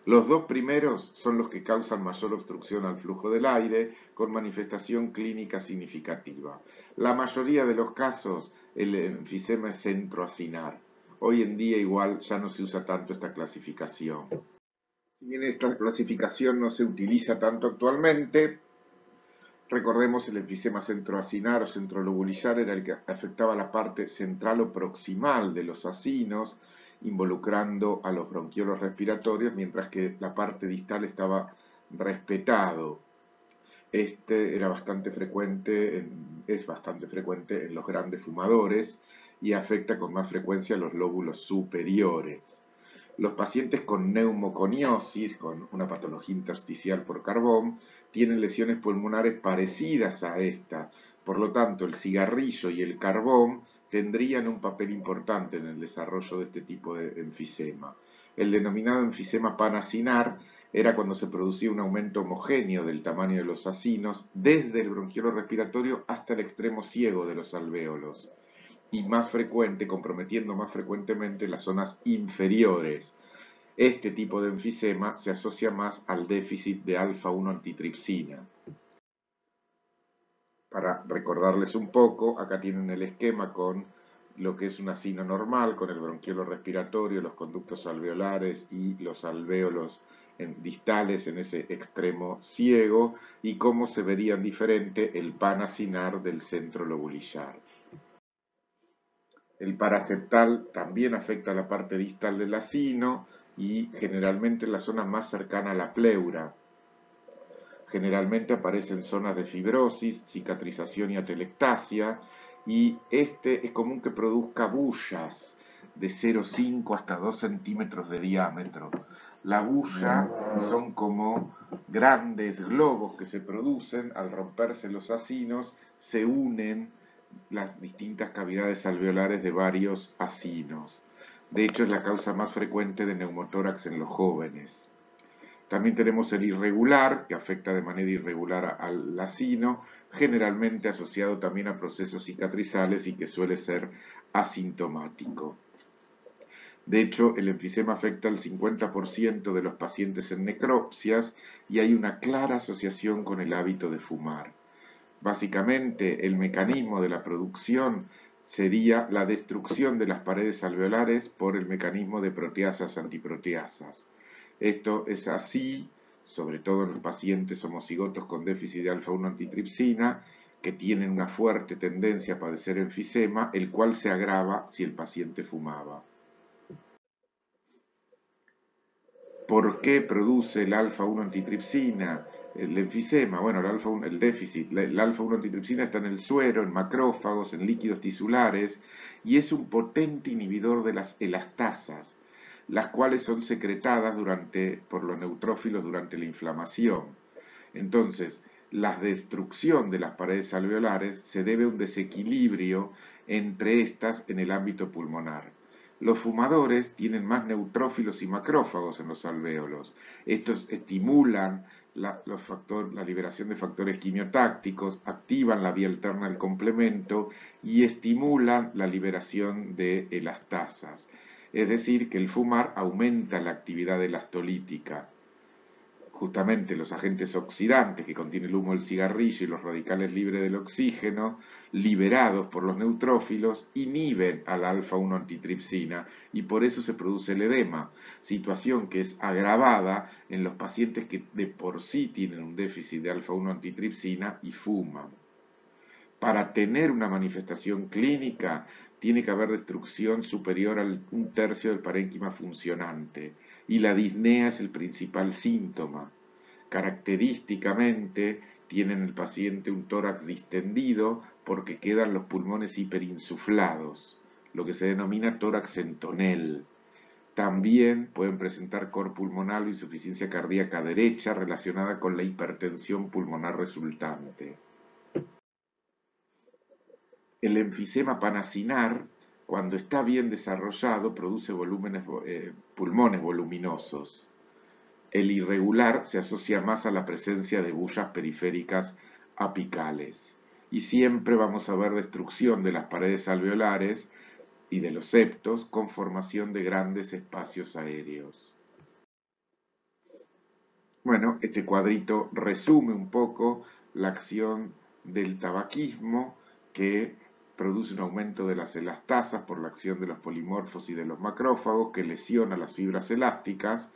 Los dos primeros son los que causan mayor obstrucción al flujo del aire con manifestación clínica significativa. La mayoría de los casos el enfisema es centroacinar. Hoy en día igual ya no se usa tanto esta clasificación. Si bien esta clasificación no se utiliza tanto actualmente, recordemos el enfisema centroacinar o centrolobulillar era el que afectaba la parte central o proximal de los acinos, involucrando a los bronquiolos respiratorios, mientras que la parte distal estaba respetado. Este era bastante frecuente, es bastante frecuente en los grandes fumadores y afecta con más frecuencia a los lóbulos superiores. Los pacientes con neumoconiosis, con una patología intersticial por carbón, tienen lesiones pulmonares parecidas a esta. Por lo tanto, el cigarrillo y el carbón tendrían un papel importante en el desarrollo de este tipo de enfisema. El denominado enfisema panacinar era cuando se producía un aumento homogéneo del tamaño de los acinos desde el bronquiolo respiratorio hasta el extremo ciego de los alvéolos y más frecuente, comprometiendo más frecuentemente las zonas inferiores. Este tipo de enfisema se asocia más al déficit de alfa-1 antitripsina. Para recordarles un poco, acá tienen el esquema con lo que es un acino normal con el bronquiolo respiratorio, los conductos alveolares y los alvéolos distales en ese extremo ciego, y cómo se verían diferente el panacinar del centro lobulillar. El paraceptal también afecta la parte distal del acino y generalmente en la zona más cercana a la pleura. Generalmente aparece en zonas de fibrosis, cicatrización y atelectasia, y este es común que produzca bullas de 0,5 hasta 2 centímetros de diámetro. La bulla son como grandes globos que se producen al romperse los acinos, se unen las distintas cavidades alveolares de varios acinos. De hecho, es la causa más frecuente de neumotórax en los jóvenes. También tenemos el irregular, que afecta de manera irregular al acino, generalmente asociado también a procesos cicatrizales y que suele ser asintomático. De hecho, el enfisema afecta al 50% de los pacientes en necropsias y hay una clara asociación con el hábito de fumar. Básicamente, el mecanismo de la producción sería la destrucción de las paredes alveolares por el mecanismo de proteasas antiproteasas. Esto es así, sobre todo en los pacientes homocigotos con déficit de alfa-1 antitripsina, que tienen una fuerte tendencia a padecer enfisema, el cual se agrava si el paciente fumaba. ¿Por qué produce el alfa-1 antitripsina el enfisema? Bueno, el déficit. El alfa-1 antitripsina está en el suero, en macrófagos, en líquidos tisulares, y es un potente inhibidor de las elastasas, las cuales son secretadas por los neutrófilos durante la inflamación. Entonces, la destrucción de las paredes alveolares se debe a un desequilibrio entre estas en el ámbito pulmonar. Los fumadores tienen más neutrófilos y macrófagos en los alvéolos. Estos estimulan la liberación de factores quimiotácticos, activan la vía alterna del complemento y estimulan la liberación de elastasas. Es decir, que el fumar aumenta la actividad elastolítica. Justamente los agentes oxidantes que contiene el humo del cigarrillo y los radicales libres del oxígeno, liberados por los neutrófilos, inhiben a la alfa-1 antitripsina y por eso se produce el edema, situación que es agravada en los pacientes que de por sí tienen un déficit de alfa-1 antitripsina y fuman. Para tener una manifestación clínica, tiene que haber destrucción superior al 1/3 del parénquima funcionante, y la disnea es el principal síntoma. Característicamente, tiene en el paciente un tórax distendido porque quedan los pulmones hiperinsuflados, lo que se denomina tórax en tonel. También pueden presentar cor pulmonar o insuficiencia cardíaca derecha relacionada con la hipertensión pulmonar resultante. El enfisema panacinar, cuando está bien desarrollado, produce pulmones voluminosos. El irregular se asocia más a la presencia de bullas periféricas apicales. Y siempre vamos a ver destrucción de las paredes alveolares y de los septos con formación de grandes espacios aéreos. Bueno, este cuadrito resume un poco la acción del tabaquismo, que produce un aumento de las elastasas por la acción de los polimorfos y de los macrófagos, que lesiona las fibras elásticas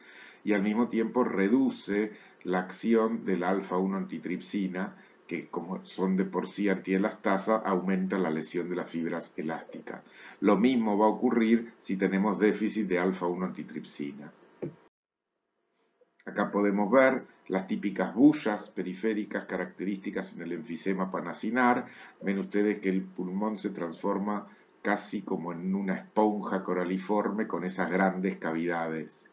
y al mismo tiempo reduce la acción de la alfa-1 antitripsina, que como son de por sí antielastasa, aumenta la lesión de las fibras elásticas. Lo mismo va a ocurrir si tenemos déficit de alfa-1 antitripsina. Acá podemos ver las típicas bullas periféricas características en el enfisema panacinar. Ven ustedes que el pulmón se transforma casi como en una esponja coraliforme con esas grandes cavidades.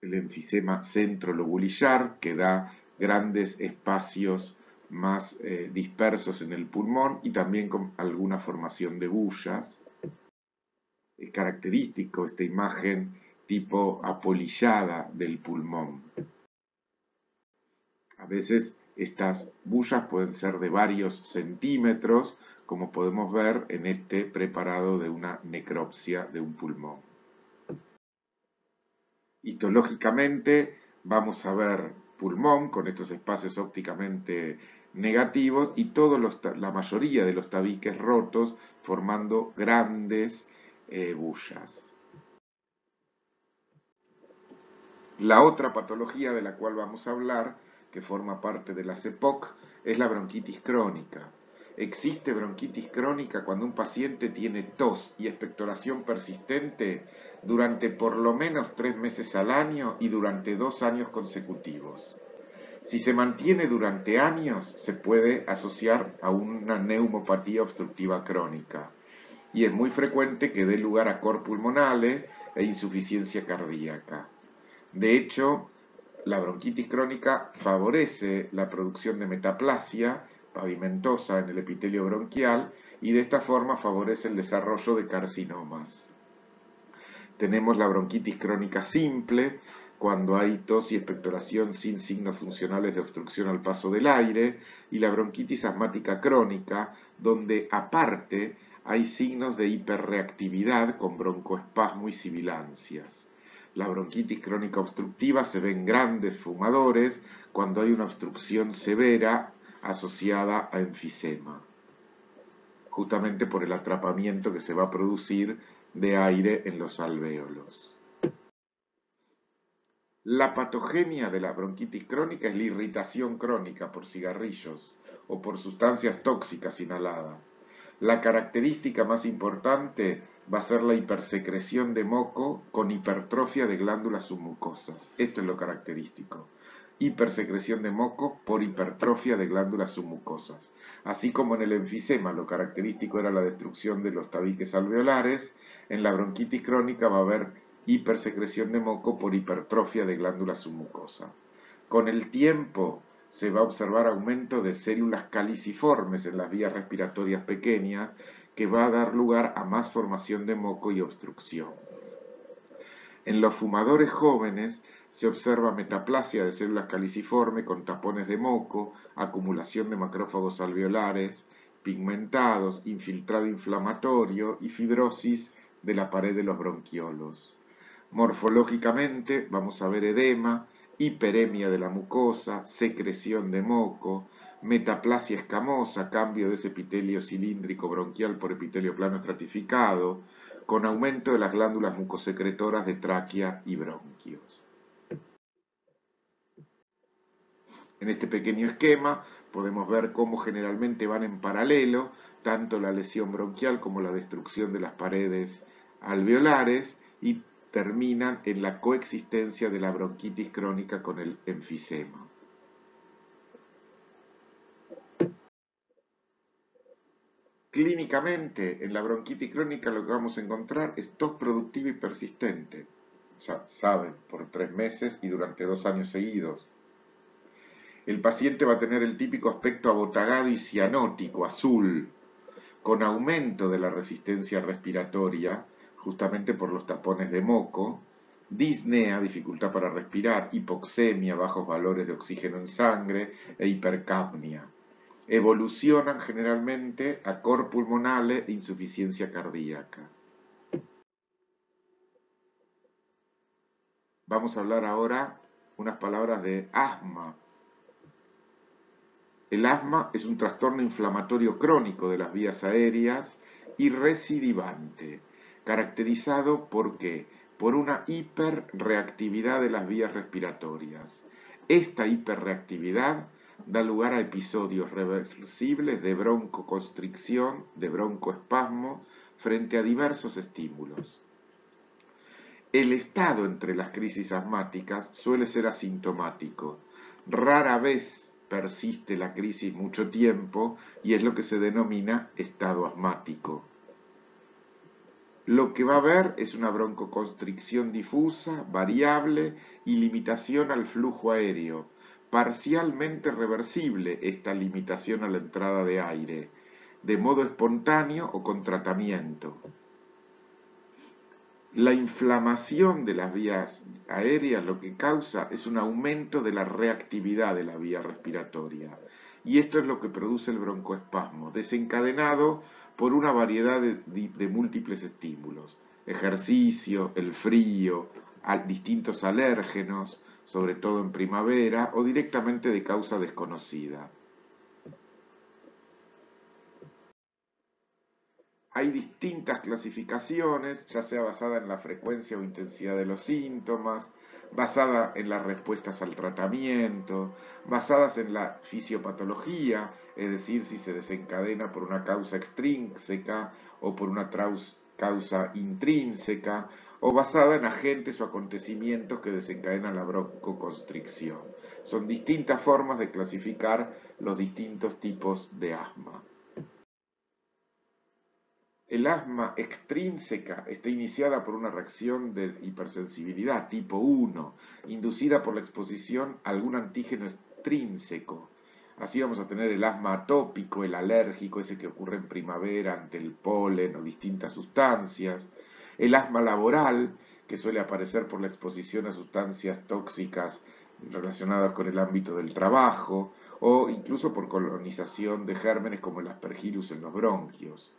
El enfisema centrolobulillar, que da grandes espacios más dispersos en el pulmón y también con alguna formación de bullas. Es característico esta imagen tipo apolillada del pulmón. A veces estas bullas pueden ser de varios centímetros, como podemos ver en este preparado de una necropsia de un pulmón. Histológicamente vamos a ver pulmón con estos espacios ópticamente negativos y la mayoría de los tabiques rotos formando grandes bullas. La otra patología de la cual vamos a hablar, que forma parte de las EPOC, es la bronquitis crónica. Existe bronquitis crónica cuando un paciente tiene tos y expectoración persistente durante por lo menos 3 meses al año y durante 2 años consecutivos. Si se mantiene durante años, se puede asociar a una neumopatía obstructiva crónica y es muy frecuente que dé lugar a cor pulmonale e insuficiencia cardíaca. De hecho, la bronquitis crónica favorece la producción de metaplasia pavimentosa en el epitelio bronquial y de esta forma favorece el desarrollo de carcinomas. Tenemos la bronquitis crónica simple, cuando hay tos y expectoración sin signos funcionales de obstrucción al paso del aire, y la bronquitis asmática crónica, donde aparte hay signos de hiperreactividad con broncoespasmo y sibilancias. La bronquitis crónica obstructiva se ve en grandes fumadores cuando hay una obstrucción severa asociada a enfisema, justamente por el atrapamiento que se va a producir de aire en los alvéolos. La patogenia de la bronquitis crónica es la irritación crónica por cigarrillos o por sustancias tóxicas inhaladas. La característica más importante va a ser la hipersecreción de moco con hipertrofia de glándulas submucosas. Esto es lo característico. Hipersecreción de moco por hipertrofia de glándulas submucosas. Así como en el enfisema lo característico era la destrucción de los tabiques alveolares, en la bronquitis crónica va a haber hipersecreción de moco por hipertrofia de glándulas submucosas. Con el tiempo se va a observar aumento de células caliciformes en las vías respiratorias pequeñas, que va a dar lugar a más formación de moco y obstrucción. En los fumadores jóvenes se observa metaplasia de células caliciformes con tapones de moco, acumulación de macrófagos alveolares, pigmentados, infiltrado inflamatorio y fibrosis de la pared de los bronquiolos. Morfológicamente vamos a ver edema, hiperemia de la mucosa, secreción de moco, metaplasia escamosa, cambio de ese epitelio cilíndrico bronquial por epitelio plano estratificado, con aumento de las glándulas mucosecretoras de tráquea y bronquios. En este pequeño esquema podemos ver cómo generalmente van en paralelo tanto la lesión bronquial como la destrucción de las paredes alveolares y terminan en la coexistencia de la bronquitis crónica con el enfisema. Clínicamente, en la bronquitis crónica lo que vamos a encontrar es tos productiva y persistente. Ya saben, por 3 meses y durante 2 años seguidos. El paciente va a tener el típico aspecto abotagado y cianótico, azul, con aumento de la resistencia respiratoria, justamente por los tapones de moco, disnea, dificultad para respirar, hipoxemia, bajos valores de oxígeno en sangre e hipercapnia. Evolucionan generalmente a cor pulmonale e insuficiencia cardíaca. Vamos a hablar ahora unas palabras de asma. El asma es un trastorno inflamatorio crónico de las vías aéreas y recidivante, caracterizado ¿por qué? Por una hiperreactividad de las vías respiratorias. Esta hiperreactividad da lugar a episodios reversibles de broncoconstricción, de broncoespasmo, frente a diversos estímulos. El estado entre las crisis asmáticas suele ser asintomático. Rara vez persiste la crisis mucho tiempo y es lo que se denomina estado asmático. Lo que va a haber es una broncoconstricción difusa, variable y limitación al flujo aéreo, parcialmente reversible esta limitación a la entrada de aire, de modo espontáneo o con tratamiento. La inflamación de las vías aéreas lo que causa es un aumento de la reactividad de la vía respiratoria. Y esto es lo que produce el broncoespasmo, desencadenado por una variedad de múltiples estímulos. Ejercicio, el frío, distintos alérgenos, sobre todo en primavera, o directamente de causa desconocida. Hay distintas clasificaciones, ya sea basada en la frecuencia o intensidad de los síntomas, basada en las respuestas al tratamiento, basadas en la fisiopatología, es decir, si se desencadena por una causa extrínseca o por una causa intrínseca, o basada en agentes o acontecimientos que desencadenan la broncoconstricción. Son distintas formas de clasificar los distintos tipos de asma. El asma extrínseca está iniciada por una reacción de hipersensibilidad tipo 1, inducida por la exposición a algún antígeno extrínseco. Así vamos a tener el asma atópico, el alérgico, ese que ocurre en primavera ante el polen o distintas sustancias. El asma laboral, que suele aparecer por la exposición a sustancias tóxicas relacionadas con el ámbito del trabajo o incluso por colonización de gérmenes como el aspergillus en los bronquios.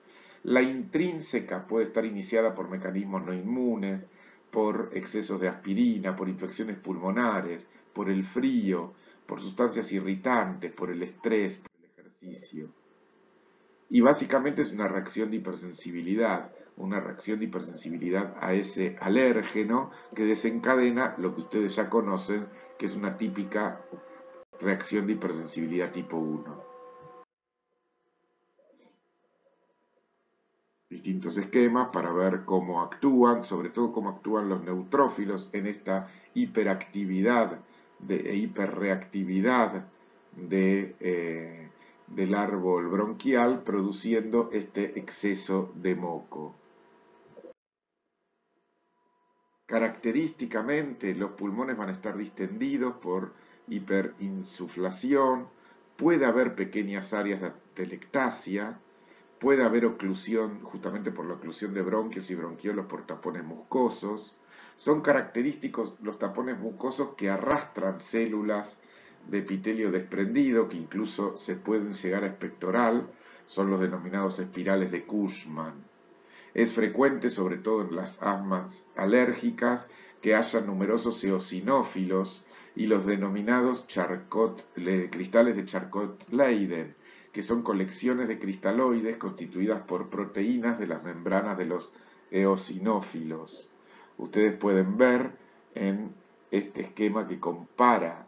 La intrínseca puede estar iniciada por mecanismos no inmunes, por excesos de aspirina, por infecciones pulmonares, por el frío, por sustancias irritantes, por el estrés, por el ejercicio. Y básicamente es una reacción de hipersensibilidad a ese alérgeno que desencadena lo que ustedes ya conocen, que es una típica reacción de hipersensibilidad tipo 1. Distintos esquemas para ver cómo actúan, sobre todo cómo actúan los neutrófilos en esta hiperactividad e hiperreactividad del árbol bronquial, produciendo este exceso de moco. Característicamente, los pulmones van a estar distendidos por hiperinsuflación, puede haber pequeñas áreas de atelectasia, puede haber oclusión, justamente por la oclusión de bronquios y bronquiolos por tapones mucosos. Son característicos los tapones mucosos que arrastran células de epitelio desprendido, que incluso se pueden llegar a expectoral, son los denominados espirales de Cushman. Es frecuente, sobre todo en las asmas alérgicas, que haya numerosos eosinófilos y los denominados cristales de Charcot-Leyden, que son colecciones de cristaloides constituidas por proteínas de las membranas de los eosinófilos. Ustedes pueden ver en este esquema que compara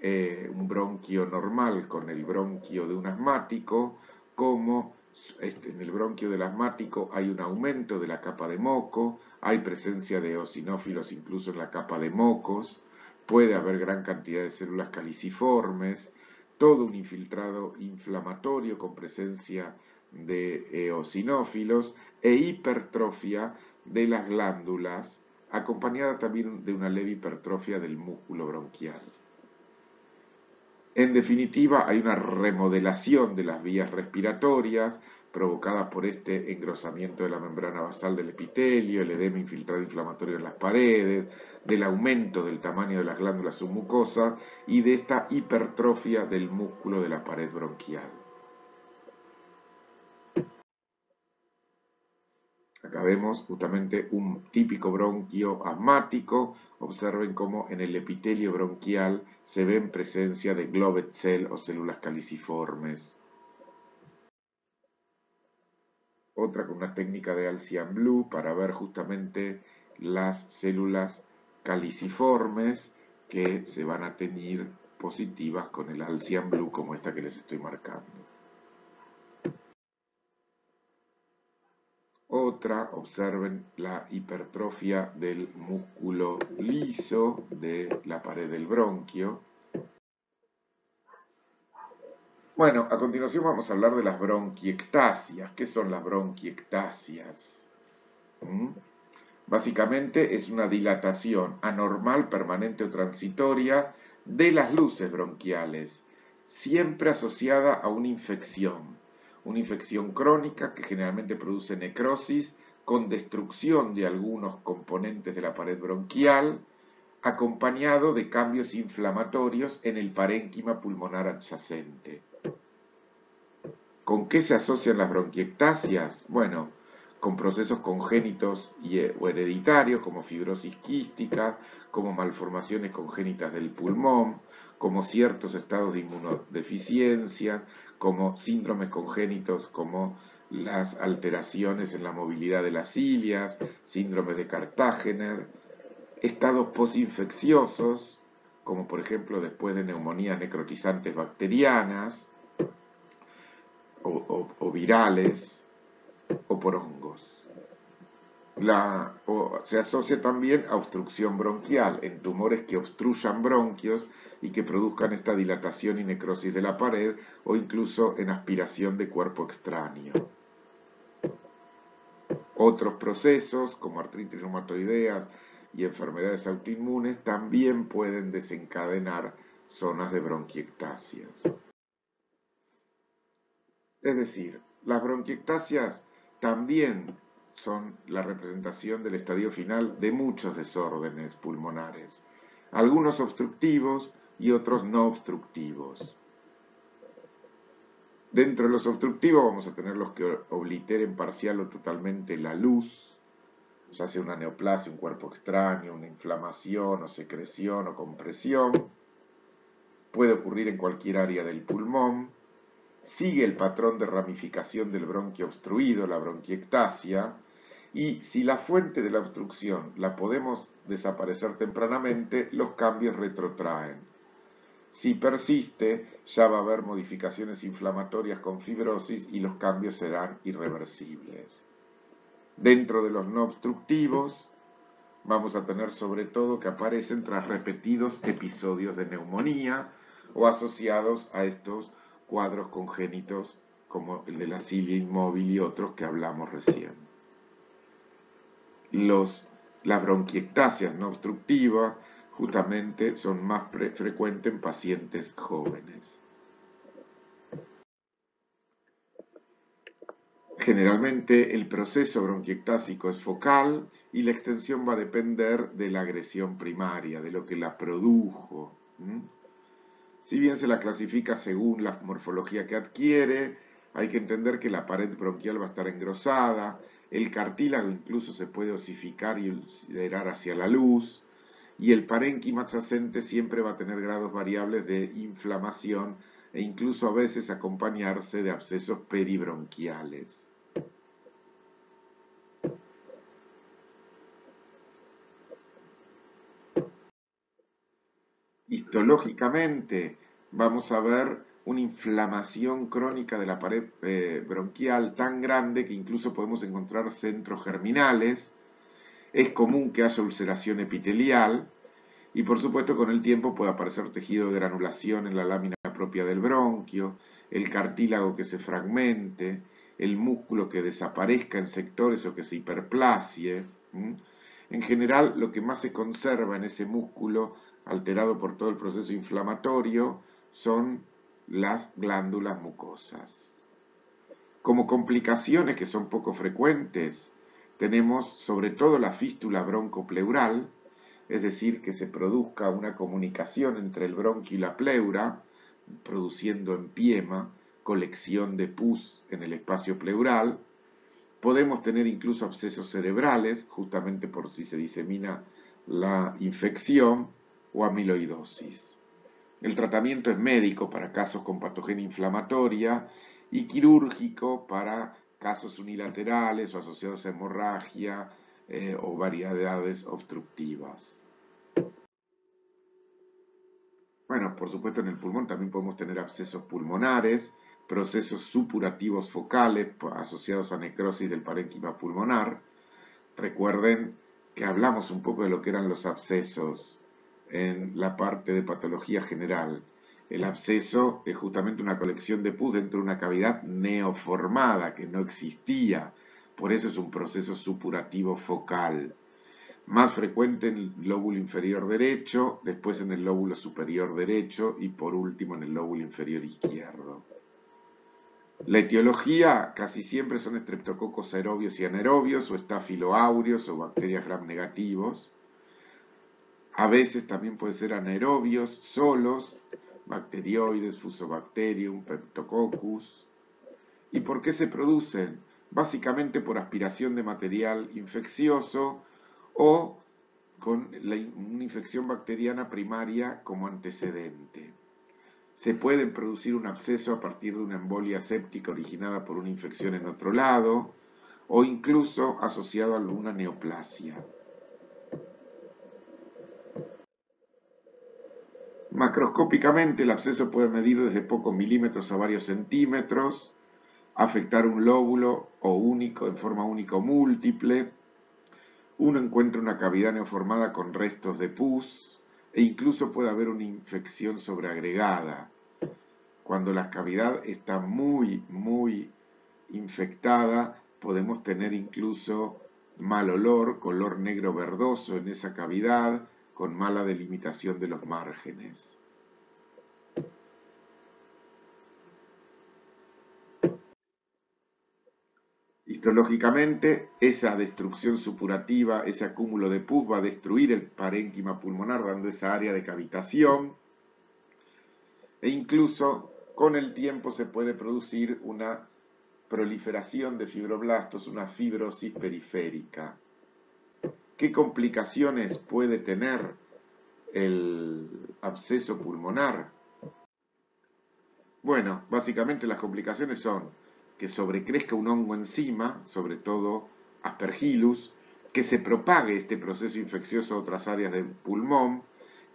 un bronquio normal con el bronquio de un asmático, cómo en el bronquio del asmático hay un aumento de la capa de moco, hay presencia de eosinófilos incluso en la capa de mocos, puede haber gran cantidad de células caliciformes, todo un infiltrado inflamatorio con presencia de eosinófilos e hipertrofia de las glándulas, acompañada también de una leve hipertrofia del músculo bronquial. En definitiva, hay una remodelación de las vías respiratorias provocada por este engrosamiento de la membrana basal del epitelio, el edema infiltrado inflamatorio en las paredes, del aumento del tamaño de las glándulas submucosas y de esta hipertrofia del músculo de la pared bronquial. Acá vemos justamente un típico bronquio asmático. Observen cómo en el epitelio bronquial se ve en presencia de globet cell o células caliciformes. Otra con una técnica de Alcian Blue para ver justamente las células caliciformes que se van a tener positivas con el Alcian Blue como esta que les estoy marcando. Otra, observen la hipertrofia del músculo liso de la pared del bronquio. Bueno, a continuación vamos a hablar de las bronquiectasias. ¿Qué son las bronquiectasias? Básicamente es una dilatación anormal, permanente o transitoria de las luces bronquiales, siempre asociada a una infección crónica que generalmente produce necrosis con destrucción de algunos componentes de la pared bronquial, acompañado de cambios inflamatorios en el parénquima pulmonar adyacente. ¿Con qué se asocian las bronquiectasias? Bueno, con procesos congénitos o hereditarios como fibrosis quística, como malformaciones congénitas del pulmón, como ciertos estados de inmunodeficiencia, como síndromes congénitos como las alteraciones en la movilidad de las cilias, síndromes de Cartagener, estados posinfecciosos, como por ejemplo después de neumonías necrotizantes bacterianas o virales o por hongos. Se asocia también a obstrucción bronquial en tumores que obstruyan bronquios y que produzcan esta dilatación y necrosis de la pared o incluso en aspiración de cuerpo extraño. Otros procesos como artritis reumatoidea y enfermedades autoinmunes también pueden desencadenar zonas de bronquiectasias. Es decir, las bronquiectasias también son la representación del estadio final de muchos desórdenes pulmonares, algunos obstructivos y otros no obstructivos. Dentro de los obstructivos vamos a tener los que obliteren parcial o totalmente la luz, ya sea una neoplasia, un cuerpo extraño, una inflamación o secreción o compresión. Puede ocurrir en cualquier área del pulmón. Sigue el patrón de ramificación del bronquio obstruido, la bronquiectasia, y si la fuente de la obstrucción la podemos desaparecer tempranamente, los cambios retrotraen. Si persiste, ya va a haber modificaciones inflamatorias con fibrosis y los cambios serán irreversibles. Dentro de los no obstructivos, vamos a tener sobre todo que aparecen tras repetidos episodios de neumonía o asociados a estos cuadros congénitos como el de la cilia inmóvil y otros que hablamos recién. Las bronquiectasias no obstructivas justamente son más frecuentes en pacientes jóvenes. Generalmente el proceso bronquiectásico es focal y la extensión va a depender de la agresión primaria, de lo que la produjo. Si bien se la clasifica según la morfología que adquiere, hay que entender que la pared bronquial va a estar engrosada, el cartílago incluso se puede osificar y ulcerar hacia la luz, y el parénquima adyacente siempre va a tener grados variables de inflamación e incluso a veces acompañarse de abscesos peribronquiales. Histológicamente vamos a ver una inflamación crónica de la pared bronquial tan grande que incluso podemos encontrar centros germinales. Es común que haya ulceración epitelial y por supuesto con el tiempo puede aparecer tejido de granulación en la lámina propia del bronquio, el cartílago que se fragmente, el músculo que desaparezca en sectores o que se hiperplasie. En general, lo que más se conserva en ese músculo alterado por todo el proceso inflamatorio son las glándulas mucosas. Como complicaciones que son poco frecuentes, tenemos sobre todo la fístula broncopleural, es decir, que se produzca una comunicación entre el bronquio y la pleura, produciendo empiema, colección de pus en el espacio pleural. Podemos tener incluso abscesos cerebrales, justamente por si se disemina la infección, o amiloidosis. El tratamiento es médico para casos con patogenia inflamatoria y quirúrgico para casos unilaterales o asociados a hemorragia o variedades obstructivas. Bueno, por supuesto en el pulmón también podemos tener abscesos pulmonares, procesos supurativos focales asociados a necrosis del parénquima pulmonar. Recuerden que hablamos un poco de lo que eran los abscesos en la parte de patología general. El absceso es justamente una colección de pus dentro de una cavidad neoformada que no existía, por eso es un proceso supurativo focal. Más frecuente en el lóbulo inferior derecho, después en el lóbulo superior derecho y por último en el lóbulo inferior izquierdo. La etiología casi siempre son estreptococos aerobios y anaerobios o estafiloaureos o bacterias gram negativos. A veces también puede ser anaerobios solos, bacterioides, fusobacterium, peptococcus. ¿Y por qué se producen? Básicamente por aspiración de material infeccioso o con una infección bacteriana primaria como antecedente. Se puede producir un absceso a partir de una embolia séptica originada por una infección en otro lado o incluso asociado a alguna neoplasia. Macroscópicamente, el absceso puede medir desde pocos milímetros a varios centímetros, afectar un lóbulo o único en forma única o múltiple. Uno encuentra una cavidad neoformada con restos de pus e incluso puede haber una infección sobreagregada. Cuando la cavidad está muy infectada, podemos tener incluso mal olor, color negro verdoso en esa cavidad, con mala delimitación de los márgenes. Histológicamente, esa destrucción supurativa, ese acúmulo de pus va a destruir el parénquima pulmonar, dando esa área de cavitación, e incluso con el tiempo se puede producir una proliferación de fibroblastos, una fibrosis periférica. ¿Qué complicaciones puede tener el absceso pulmonar? Bueno, básicamente las complicaciones son que sobrecrezca un hongo encima, sobre todo Aspergillus, que se propague este proceso infeccioso a otras áreas del pulmón,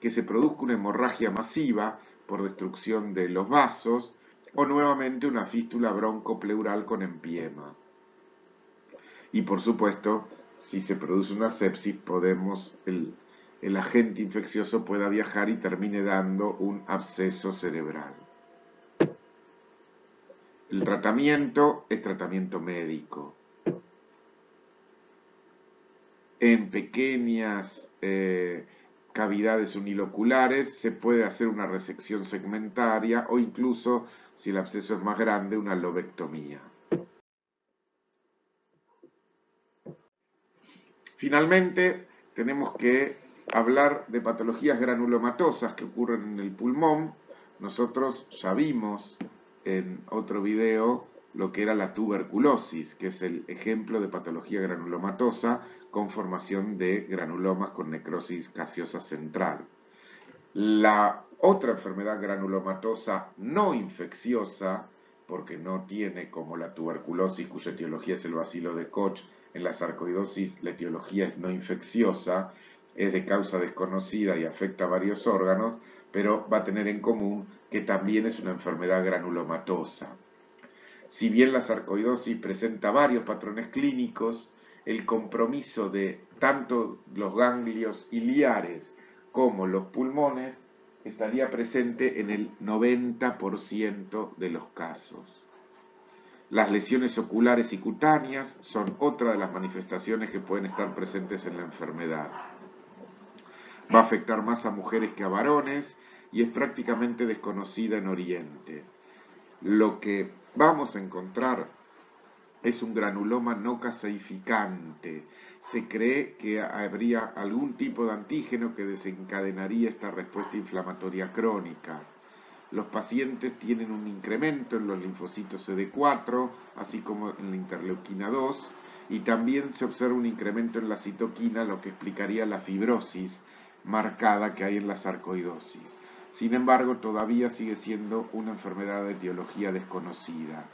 que se produzca una hemorragia masiva por destrucción de los vasos o nuevamente una fístula broncopleural con empiema. Y por supuesto, si se produce una sepsis, el agente infeccioso pueda viajar y termine dando un absceso cerebral. El tratamiento es tratamiento médico. En pequeñas cavidades uniloculares se puede hacer una resección segmentaria o incluso, si el absceso es más grande, una lobectomía. Finalmente, tenemos que hablar de patologías granulomatosas que ocurren en el pulmón. Nosotros ya vimos en otro video lo que era la tuberculosis, que es el ejemplo de patología granulomatosa con formación de granulomas con necrosis gaseosa central. La otra enfermedad granulomatosa no infecciosa, porque no tiene como la tuberculosis, cuya etiología es el bacilo de Koch, en la sarcoidosis la etiología es no infecciosa, es de causa desconocida y afecta a varios órganos, pero va a tener en común que también es una enfermedad granulomatosa. Si bien la sarcoidosis presenta varios patrones clínicos, el compromiso de tanto los ganglios iliares como los pulmones estaría presente en el 90% de los casos. Las lesiones oculares y cutáneas son otra de las manifestaciones que pueden estar presentes en la enfermedad. Va a afectar más a mujeres que a varones y es prácticamente desconocida en Oriente. Lo que vamos a encontrar es un granuloma no caseificante. Se cree que habría algún tipo de antígeno que desencadenaría esta respuesta inflamatoria crónica. Los pacientes tienen un incremento en los linfocitos CD4, así como en la interleuquina 2, y también se observa un incremento en la citoquina, lo que explicaría la fibrosis marcada que hay en la sarcoidosis. Sin embargo, todavía sigue siendo una enfermedad de etiología desconocida.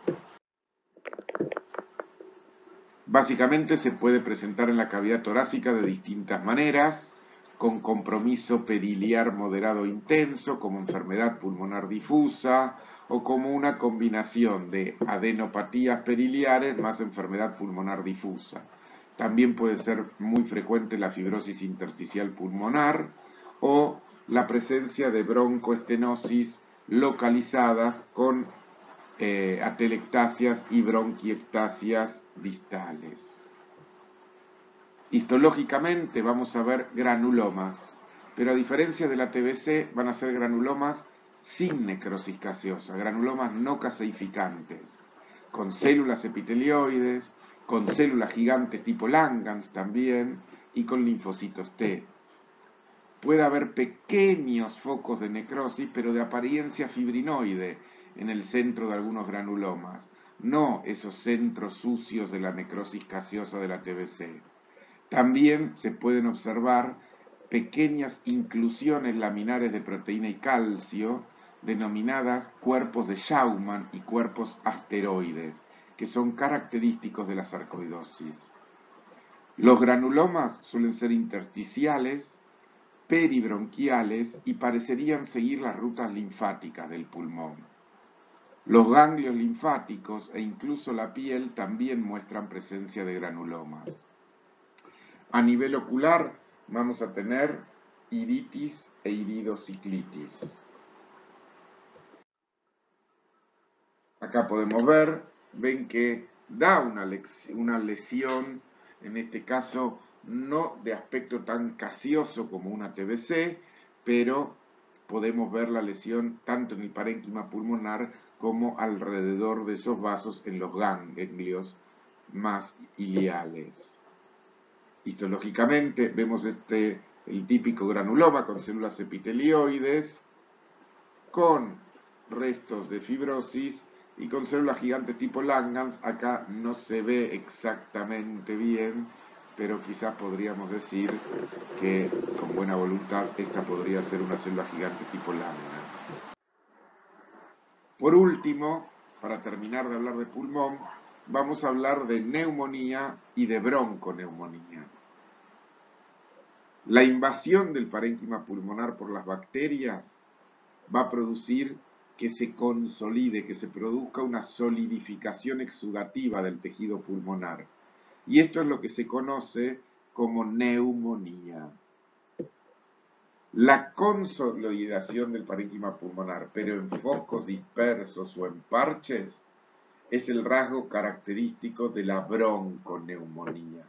Básicamente se puede presentar en la cavidad torácica de distintas maneras, con compromiso periliar moderado intenso, como enfermedad pulmonar difusa, o como una combinación de adenopatías periliares más enfermedad pulmonar difusa. También puede ser muy frecuente la fibrosis intersticial pulmonar o la presencia de broncoestenosis localizadas con atelectasias y bronquiectasias distales. Histológicamente vamos a ver granulomas, pero a diferencia de la TBC van a ser granulomas sin necrosis gaseosa, granulomas no caseificantes, con células epitelioides, con células gigantes tipo Langhans también y con linfocitos T. Puede haber pequeños focos de necrosis, pero de apariencia fibrinoide en el centro de algunos granulomas, no esos centros sucios de la necrosis gaseosa de la TBC. También se pueden observar pequeñas inclusiones laminares de proteína y calcio denominadas cuerpos de Schaumann y cuerpos asteroides, que son característicos de la sarcoidosis. Los granulomas suelen ser intersticiales, peribronquiales y parecerían seguir las rutas linfáticas del pulmón. Los ganglios linfáticos e incluso la piel también muestran presencia de granulomas. A nivel ocular vamos a tener iritis e iridociclitis. Acá podemos ver, ven que da una lesión, en este caso no de aspecto tan casioso como una TBC, pero podemos ver la lesión tanto en el parénquima pulmonar como alrededor de esos vasos en los ganglios más iliales. Histológicamente vemos el típico granuloma con células epitelioides, con restos de fibrosis y con células gigantes tipo Langhans. Acá no se ve exactamente bien, pero quizás podríamos decir que con buena voluntad esta podría ser una célula gigante tipo Langhans. Por último, para terminar de hablar de pulmón, vamos a hablar de neumonía y de bronconeumonía. La invasión del parénquima pulmonar por las bacterias va a producir que se consolide, que se produzca una solidificación exudativa del tejido pulmonar. Y esto es lo que se conoce como neumonía. La consolidación del parénquima pulmonar, pero en focos dispersos o en parches, es el rasgo característico de la bronconeumonía.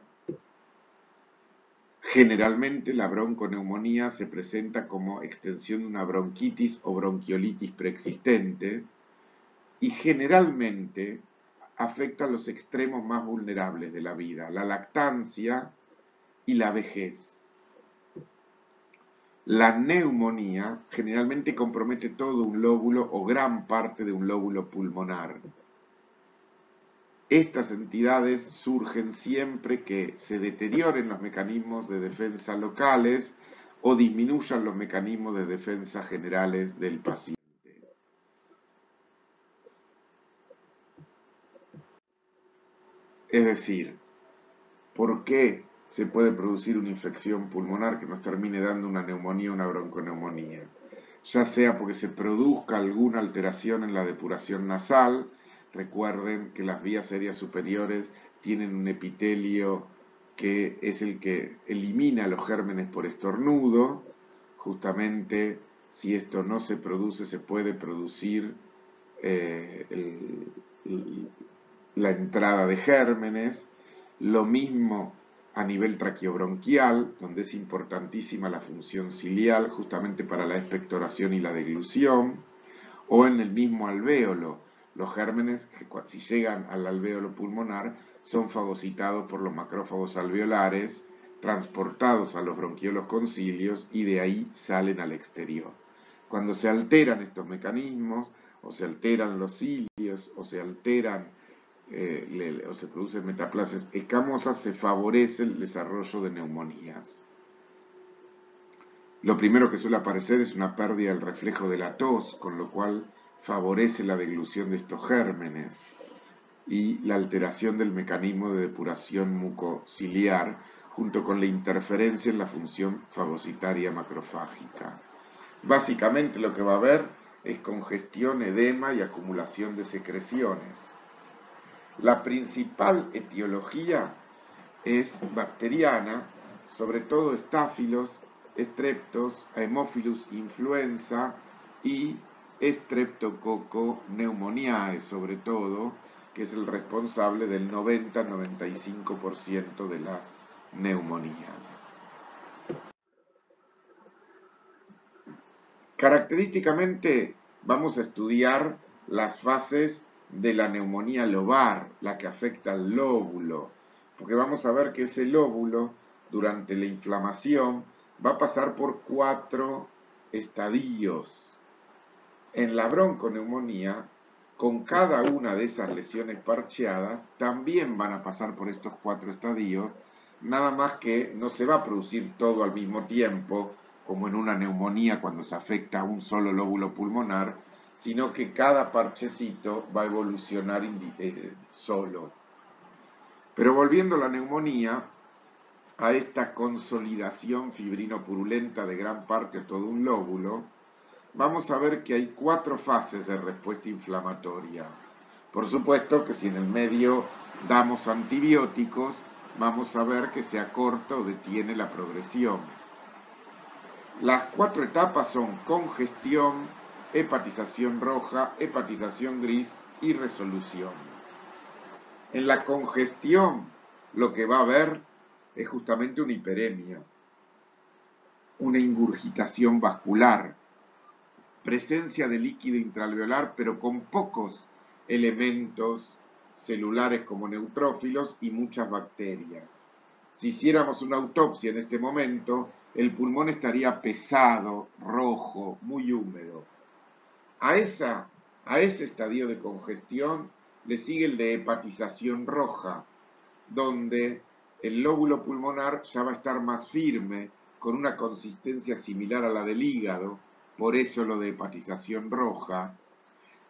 Generalmente la bronconeumonía se presenta como extensión de una bronquitis o bronquiolitis preexistente y generalmente afecta a los extremos más vulnerables de la vida, la lactancia y la vejez. La neumonía generalmente compromete todo un lóbulo o gran parte de un lóbulo pulmonar. Estas entidades surgen siempre que se deterioren los mecanismos de defensa locales o disminuyan los mecanismos de defensa generales del paciente. Es decir, ¿por qué se puede producir una infección pulmonar que nos termine dando una neumonía o una bronconeumonía? Ya sea porque se produzca alguna alteración en la depuración nasal. Recuerden que las vías aéreas superiores tienen un epitelio que es el que elimina los gérmenes por estornudo. Justamente, si esto no se produce, se puede producir la entrada de gérmenes. Lo mismo a nivel traqueobronquial, donde es importantísima la función ciliar, justamente para la expectoración y la deglución, o en el mismo alvéolo. Los gérmenes, si llegan al alvéolo pulmonar, son fagocitados por los macrófagos alveolares, transportados a los bronquiolos con cilios y de ahí salen al exterior. Cuando se alteran estos mecanismos, o se alteran los cilios, o se alteran o se producen metaplasias escamosas, se favorece el desarrollo de neumonías. Lo primero que suele aparecer es una pérdida del reflejo de la tos, con lo cual favorece la deglución de estos gérmenes y la alteración del mecanismo de depuración mucociliar, junto con la interferencia en la función fagocitaria macrofágica. Básicamente lo que va a haber es congestión, edema y acumulación de secreciones. La principal etiología es bacteriana, sobre todo estáfilos, estreptos, Haemophilus influenza y Streptococcus pneumoniae, sobre todo, que es el responsable del 90-95% de las neumonías. Característicamente vamos a estudiar las fases de la neumonía lobar, la que afecta al lóbulo, porque vamos a ver que ese lóbulo, durante la inflamación, va a pasar por 4 estadios. En la bronconeumonía, con cada una de esas lesiones parcheadas, también van a pasar por estos 4 estadios, nada más que no se va a producir todo al mismo tiempo, como en una neumonía cuando se afecta a un solo lóbulo pulmonar, sino que cada parchecito va a evolucionar solo. Pero volviendo a la neumonía, a esta consolidación fibrino-purulenta de gran parte o todo un lóbulo, vamos a ver que hay 4 fases de respuesta inflamatoria. Por supuesto que si en el medio damos antibióticos, vamos a ver que se acorta o detiene la progresión. Las 4 etapas son congestión, hepatización roja, hepatización gris y resolución. En la congestión lo que va a haber es justamente una hiperemia, una ingurgitación vascular, presencia de líquido intraalveolar, pero con pocos elementos celulares como neutrófilos y muchas bacterias. Si hiciéramos una autopsia en este momento, el pulmón estaría pesado, rojo, muy húmedo. A ese estadio de congestión le sigue el de hepatización roja, donde el lóbulo pulmonar ya va a estar más firme, con una consistencia similar a la del hígado, por eso lo de hepatización roja,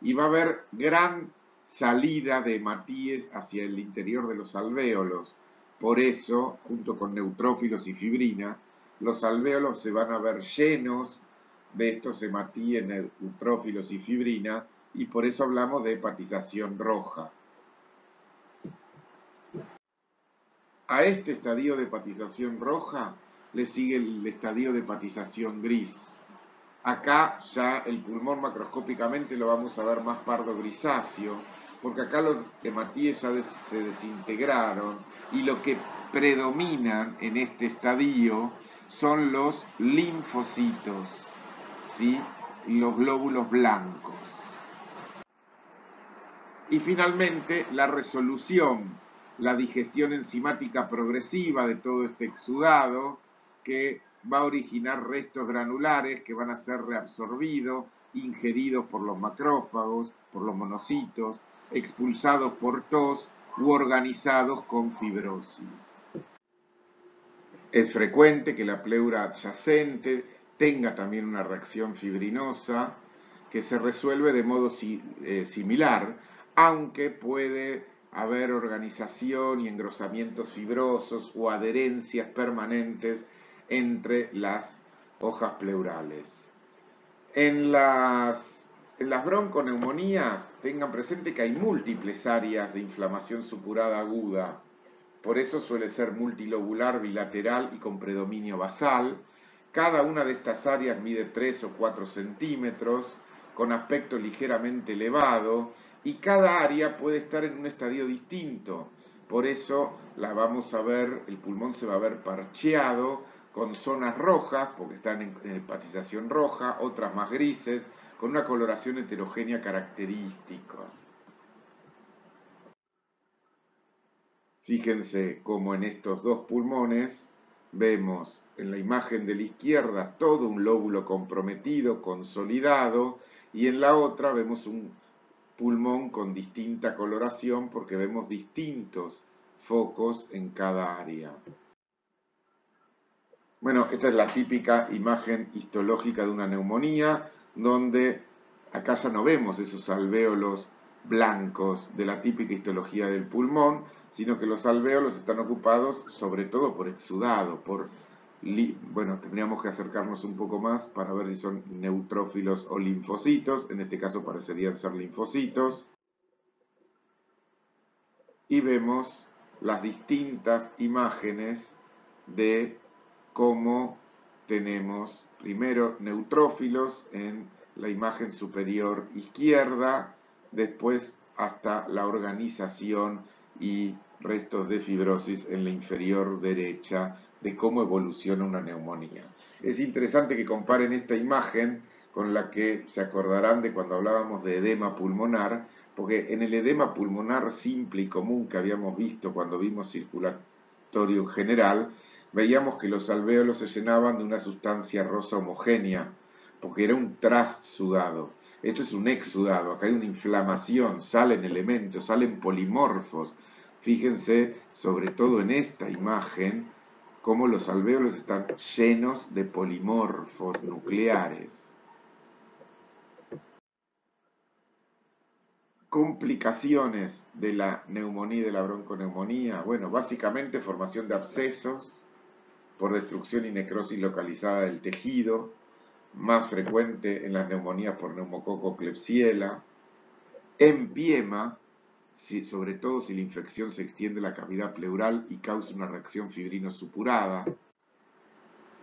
y va a haber gran salida de hematíes hacia el interior de los alvéolos. Por eso, junto con neutrófilos y fibrina, los alvéolos se van a ver llenos de estos hematíes, neutrófilos y fibrina, y por eso hablamos de hepatización roja. A este estadio de hepatización roja le sigue el estadio de hepatización gris. Acá ya el pulmón macroscópicamente lo vamos a ver más pardo grisáceo, porque acá los hematíes ya se desintegraron y lo que predominan en este estadio son los linfocitos, ¿sí? Los glóbulos blancos. Y finalmente la resolución, la digestión enzimática progresiva de todo este exudado que va a originar restos granulares que van a ser reabsorbidos, ingeridos por los macrófagos, por los monocitos, expulsados por tos u organizados con fibrosis. Es frecuente que la pleura adyacente tenga también una reacción fibrinosa que se resuelve de modo similar, aunque puede haber organización y engrosamientos fibrosos o adherencias permanentes entre las hojas pleurales. En las bronconeumonías tengan presente que hay múltiples áreas de inflamación supurada aguda. Por eso suele ser multilobular, bilateral y con predominio basal. Cada una de estas áreas mide 3 o 4 centímetros, con aspecto ligeramente elevado, y cada área puede estar en un estadio distinto. Por eso la vamos a ver, el pulmón se va a ver parcheado, con zonas rojas, porque están en hepatización roja, otras más grises, con una coloración heterogénea característica. Fíjense cómo en estos dos pulmones vemos en la imagen de la izquierda todo un lóbulo comprometido, consolidado, y en la otra vemos un pulmón con distinta coloración porque vemos distintos focos en cada área. Bueno, esta es la típica imagen histológica de una neumonía, donde acá ya no vemos esos alvéolos blancos de la típica histología del pulmón, sino que los alvéolos están ocupados sobre todo por exudado, bueno, tendríamos que acercarnos un poco más para ver si son neutrófilos o linfocitos, en este caso parecerían ser linfocitos, y vemos las distintas imágenes de cómo tenemos primero neutrófilos en la imagen superior izquierda, después hasta la organización y restos de fibrosis en la inferior derecha de cómo evoluciona una neumonía. Es interesante que comparen esta imagen con la que se acordarán de cuando hablábamos de edema pulmonar, porque en el edema pulmonar simple y común que habíamos visto cuando vimos circulatorio en general, veíamos que los alvéolos se llenaban de una sustancia rosa homogénea, porque era un trasudado. Esto es un exudado, acá hay una inflamación, salen elementos, salen polimorfos. Fíjense, sobre todo en esta imagen, cómo los alvéolos están llenos de polimorfos nucleares. Complicaciones de la neumonía y de la bronconeumonía. Bueno, básicamente formación de abscesos por destrucción y necrosis localizada del tejido, más frecuente en las neumonías por neumococo Klebsiella, empiema, sobre todo si la infección se extiende a la cavidad pleural y causa una reacción fibrino-supurada.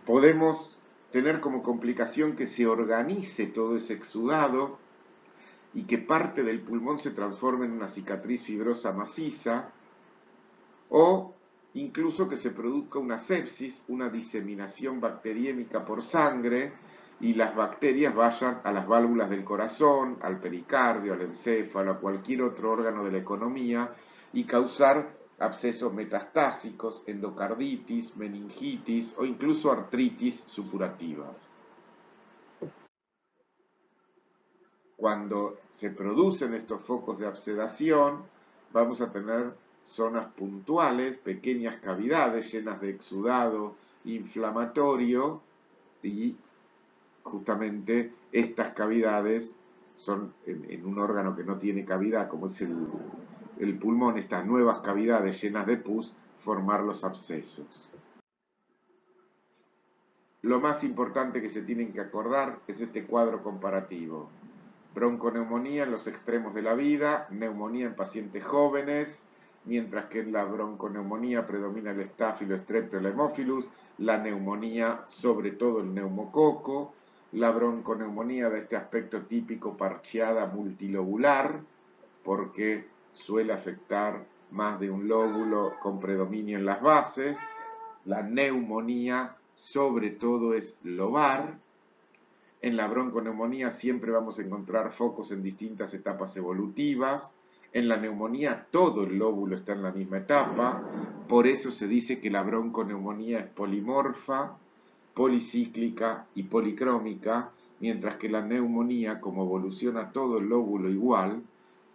Podemos tener como complicación que se organice todo ese exudado y que parte del pulmón se transforme en una cicatriz fibrosa maciza, o incluso que se produzca una sepsis, una diseminación bacteriémica por sangre, y las bacterias vayan a las válvulas del corazón, al pericardio, al encéfalo, a cualquier otro órgano de la economía, y causar abscesos metastásicos, endocarditis, meningitis o incluso artritis supurativas. Cuando se producen estos focos de abscedación, vamos a tener zonas puntuales, pequeñas cavidades llenas de exudado inflamatorio, y justamente estas cavidades son en un órgano que no tiene cavidad, como es el pulmón, estas nuevas cavidades llenas de pus, formar los abscesos. Lo más importante que se tienen que acordar es este cuadro comparativo. Bronconeumonía en los extremos de la vida, neumonía en pacientes jóvenes, mientras que en la bronconeumonía predomina el estáfilo, strepto, el hemophilus, la neumonía, sobre todo el neumococo, la bronconeumonía de este aspecto típico parcheada multilobular, porque suele afectar más de un lóbulo con predominio en las bases, la neumonía sobre todo es lobar. En la bronconeumonía siempre vamos a encontrar focos en distintas etapas evolutivas. En la neumonía todo el lóbulo está en la misma etapa. Por eso se dice que la bronconeumonía es polimorfa, policíclica y policrómica, mientras que la neumonía, como evoluciona todo el lóbulo igual,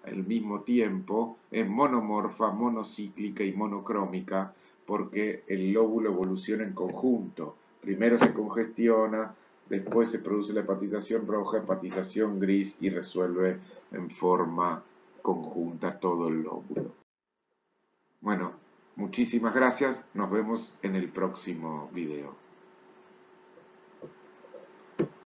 al mismo tiempo, es monomorfa, monocíclica y monocrómica, porque el lóbulo evoluciona en conjunto. Primero se congestiona, después se produce la hepatización roja, hepatización gris y resuelve en forma conjunta todo el lóbulo. Bueno, muchísimas gracias. Nos vemos en el próximo video.